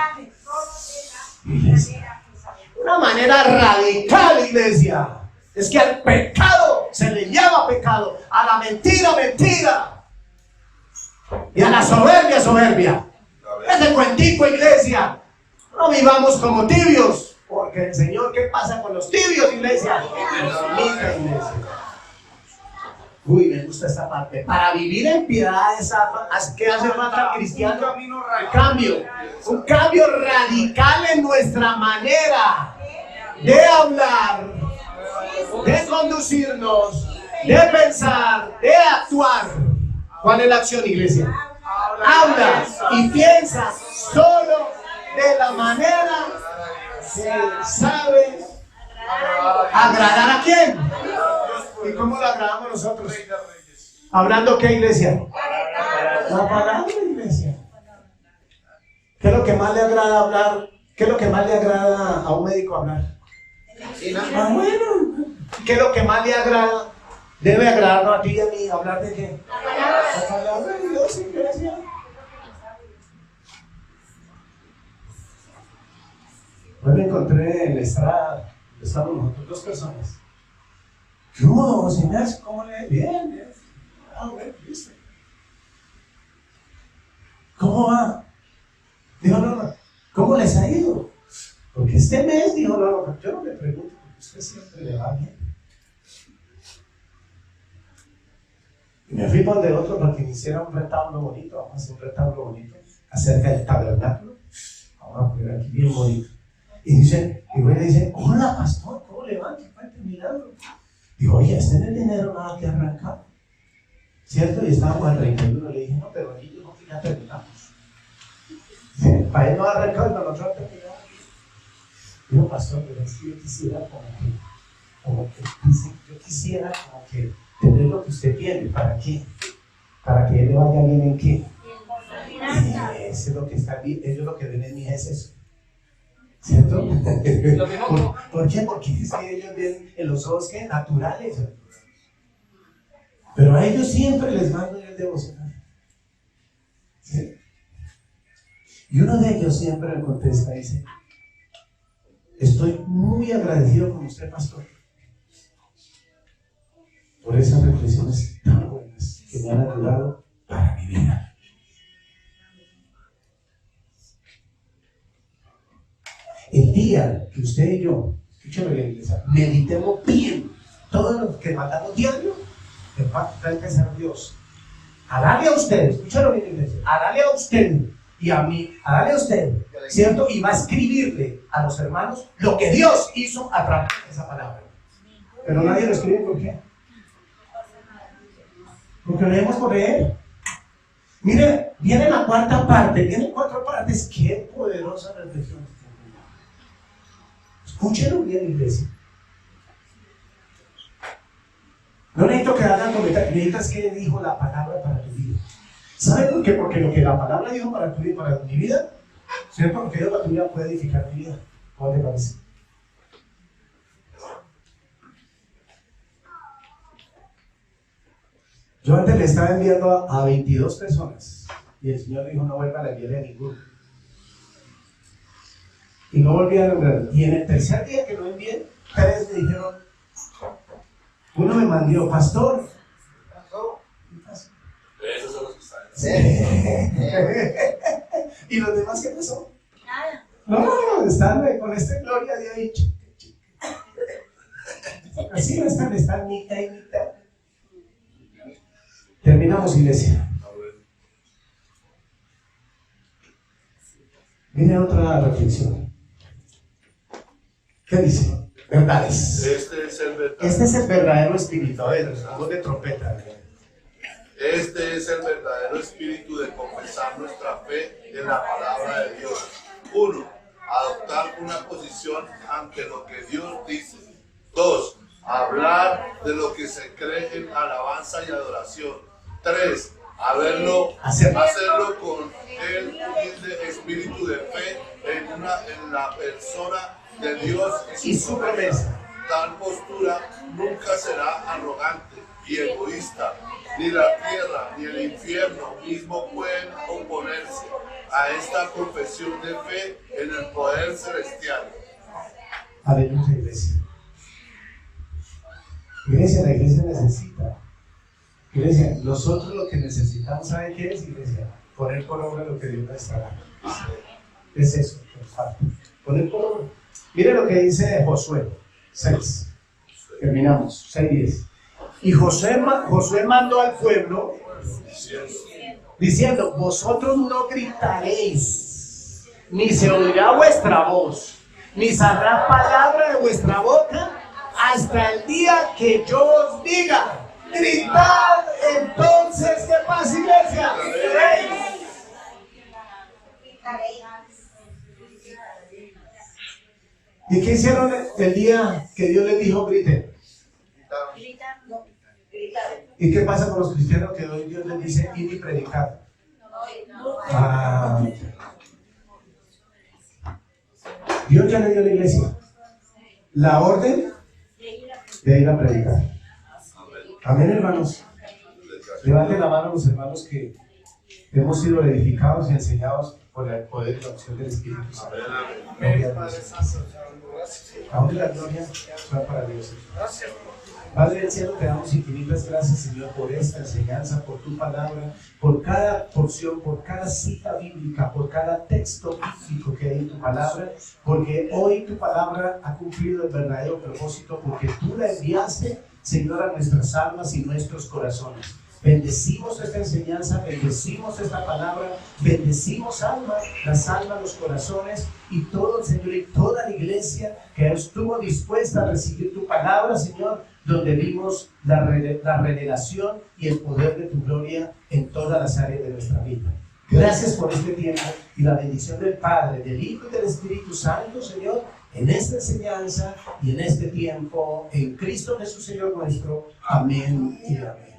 Una manera radical, iglesia. Es que al pecado se le llama pecado, a la mentira, mentira. Y a la soberbia, soberbia. Ese cuentico, iglesia. No vivamos como tibios. Porque el Señor, ¿qué pasa con los tibios, iglesia? Mira, iglesia. Uy, me gusta esta parte. Para vivir en piedad, ¿qué hace falta, cristiano? Un cambio radical en nuestra manera de hablar, de conducirnos, de pensar, de actuar. ¿Cuál es la acción, iglesia? Habla y piensa solo de la manera que sabe agradar a quién. ¿Y cómo lo agradamos nosotros? ¿Hablando qué, iglesia? La palabra, iglesia. ¿Qué es lo que más le agrada hablar? ¿Qué es lo que más le agrada a un médico hablar? Bueno. ¿Qué es lo que más le agrada? Debe agradarnos a ti y a mí. ¿Hablar de qué? La palabra de Dios, iglesia. Hoy me encontré en la estrada. Estamos nosotros, 2 personas. No, señor, ¿cómo le? Bien. Ah, bueno, ¿viste? ¿Cómo va? Dijo, no. ¿Cómo les ha ido? Porque este mes, dijo, no, yo no le pregunto, porque usted siempre le va bien. Y me fui por de otro para que me hiciera un retablo bonito. Vamos a hacer un retablo bonito acerca del tabernáculo. Vamos a poner aquí bien bonito. Y dice, y bueno, dice, hola pastor, ¿cómo le va? ¿Qué fue terminando? Digo, oye, este no es dinero nada que arrancar. ¿Cierto? Y estábamos al 31. Le dije, no, pero aquí dijo que ya terminamos. Para él no ha arrancado y para nosotros terminamos. Digo, pastor, pero es que yo quisiera yo quisiera como que tener lo que usted tiene. ¿Para qué? Para que él le vaya bien en qué. Eso es lo que está bien. Ellos lo que ven en mí es eso. ¿Cierto? ¿Por qué? Porque es que ellos ven en los ojos que naturales. Pero a ellos siempre les mando el devocional. ¿Sí? Y uno de ellos siempre me contesta, dice, estoy muy agradecido con usted, pastor, por esas reflexiones tan buenas que me han ayudado para mi vida. El día que usted y yo, escúchame bien, iglesia, meditemos bien todo lo que mandamos diario, va a empezar Dios a darle a usted, escúchalo bien, iglesia, a darle a usted y a mí, a darle a usted, ¿cierto? Y va a escribirle a los hermanos lo que Dios hizo a través de esa palabra. Pero nadie lo escribe, ¿por qué? Porque leemos por leer. Mire, viene la 4ª parte, vienen 4 partes, qué poderosa reflexión. Escúchenlo bien, iglesia. No necesito que hagan comentarios, necesitas que dijo la palabra para tu vida. ¿Saben por qué? Porque lo que la palabra dijo para tu vida y para mi vida, ¿cierto? Porque Dios para tu vida puede edificar mi vida. ¿Cómo te parece? Yo antes le estaba enviando a 22 personas y el Señor dijo, no vuelva a enviarle a ninguno. Y no volví a lograr. Y en el tercer día que lo envié, 3 me dijeron, Uno me mandó, pastor. Esos son los que están. ¿Y los demás qué pasó? Nada. No, están con esta gloria de ahí. Así no están mitad y mitad. Terminamos, iglesia. Viene otra reflexión. ¿Qué dice? Verdades. Este es el verdadero. Este es el verdadero espíritu. A ver, voz de trompeta. Este es el verdadero espíritu de confesar nuestra fe en la palabra de Dios. 1. Adoptar una posición ante lo que Dios dice. 2. Hablar de lo que se cree en alabanza y adoración. 3. Hacerlo con el humilde espíritu de fe en la persona de Dios Y su promesa. Tal postura nunca será arrogante y egoísta. Ni la tierra ni el infierno mismo pueden oponerse a esta confesión de fe en el poder celestial. Aleluya, iglesia. Iglesia, la iglesia necesita. Iglesia, nosotros lo que necesitamos, ¿saben qué es, iglesia? Poner por obra lo que Dios nos está dando. Es eso que nos falta. Poner por obra. Mire lo que dice Josué 6. Terminamos, 6:10. Y Josué mandó al pueblo diciendo: vosotros no gritaréis, ni se oirá vuestra voz, ni saldrá palabra de vuestra boca hasta el día que yo os diga. Gritad entonces, ¿qué pasa, iglesia? ¿Y qué hicieron el día que Dios les dijo griten? ¿Y qué pasa con los cristianos que hoy Dios les dice ir y predicar? Dios ya le dio a la iglesia la orden de ir a predicar. Amén, hermanos. Levanten la mano los hermanos que hemos sido edificados y enseñados por el poder y la opción del Espíritu Santo. Aún la gloria sea para Dios. Padre del cielo, te damos infinitas gracias, Señor, por esta enseñanza, por tu palabra, por cada porción, por cada cita bíblica, por cada texto bíblico que hay en tu palabra, porque hoy tu palabra ha cumplido el verdadero propósito, porque tú la enviaste, Señor, a nuestras almas y nuestros corazones. Bendecimos esta enseñanza, bendecimos esta palabra, bendecimos las almas, los corazones y todo, Señor, y toda la iglesia que estuvo dispuesta a recibir tu palabra, Señor, donde vimos la revelación y el poder de tu gloria en todas las áreas de nuestra vida. Gracias por este tiempo y la bendición del Padre, del Hijo y del Espíritu Santo, Señor, en esta enseñanza y en este tiempo, en Cristo Jesús, Señor nuestro. Amén y amén.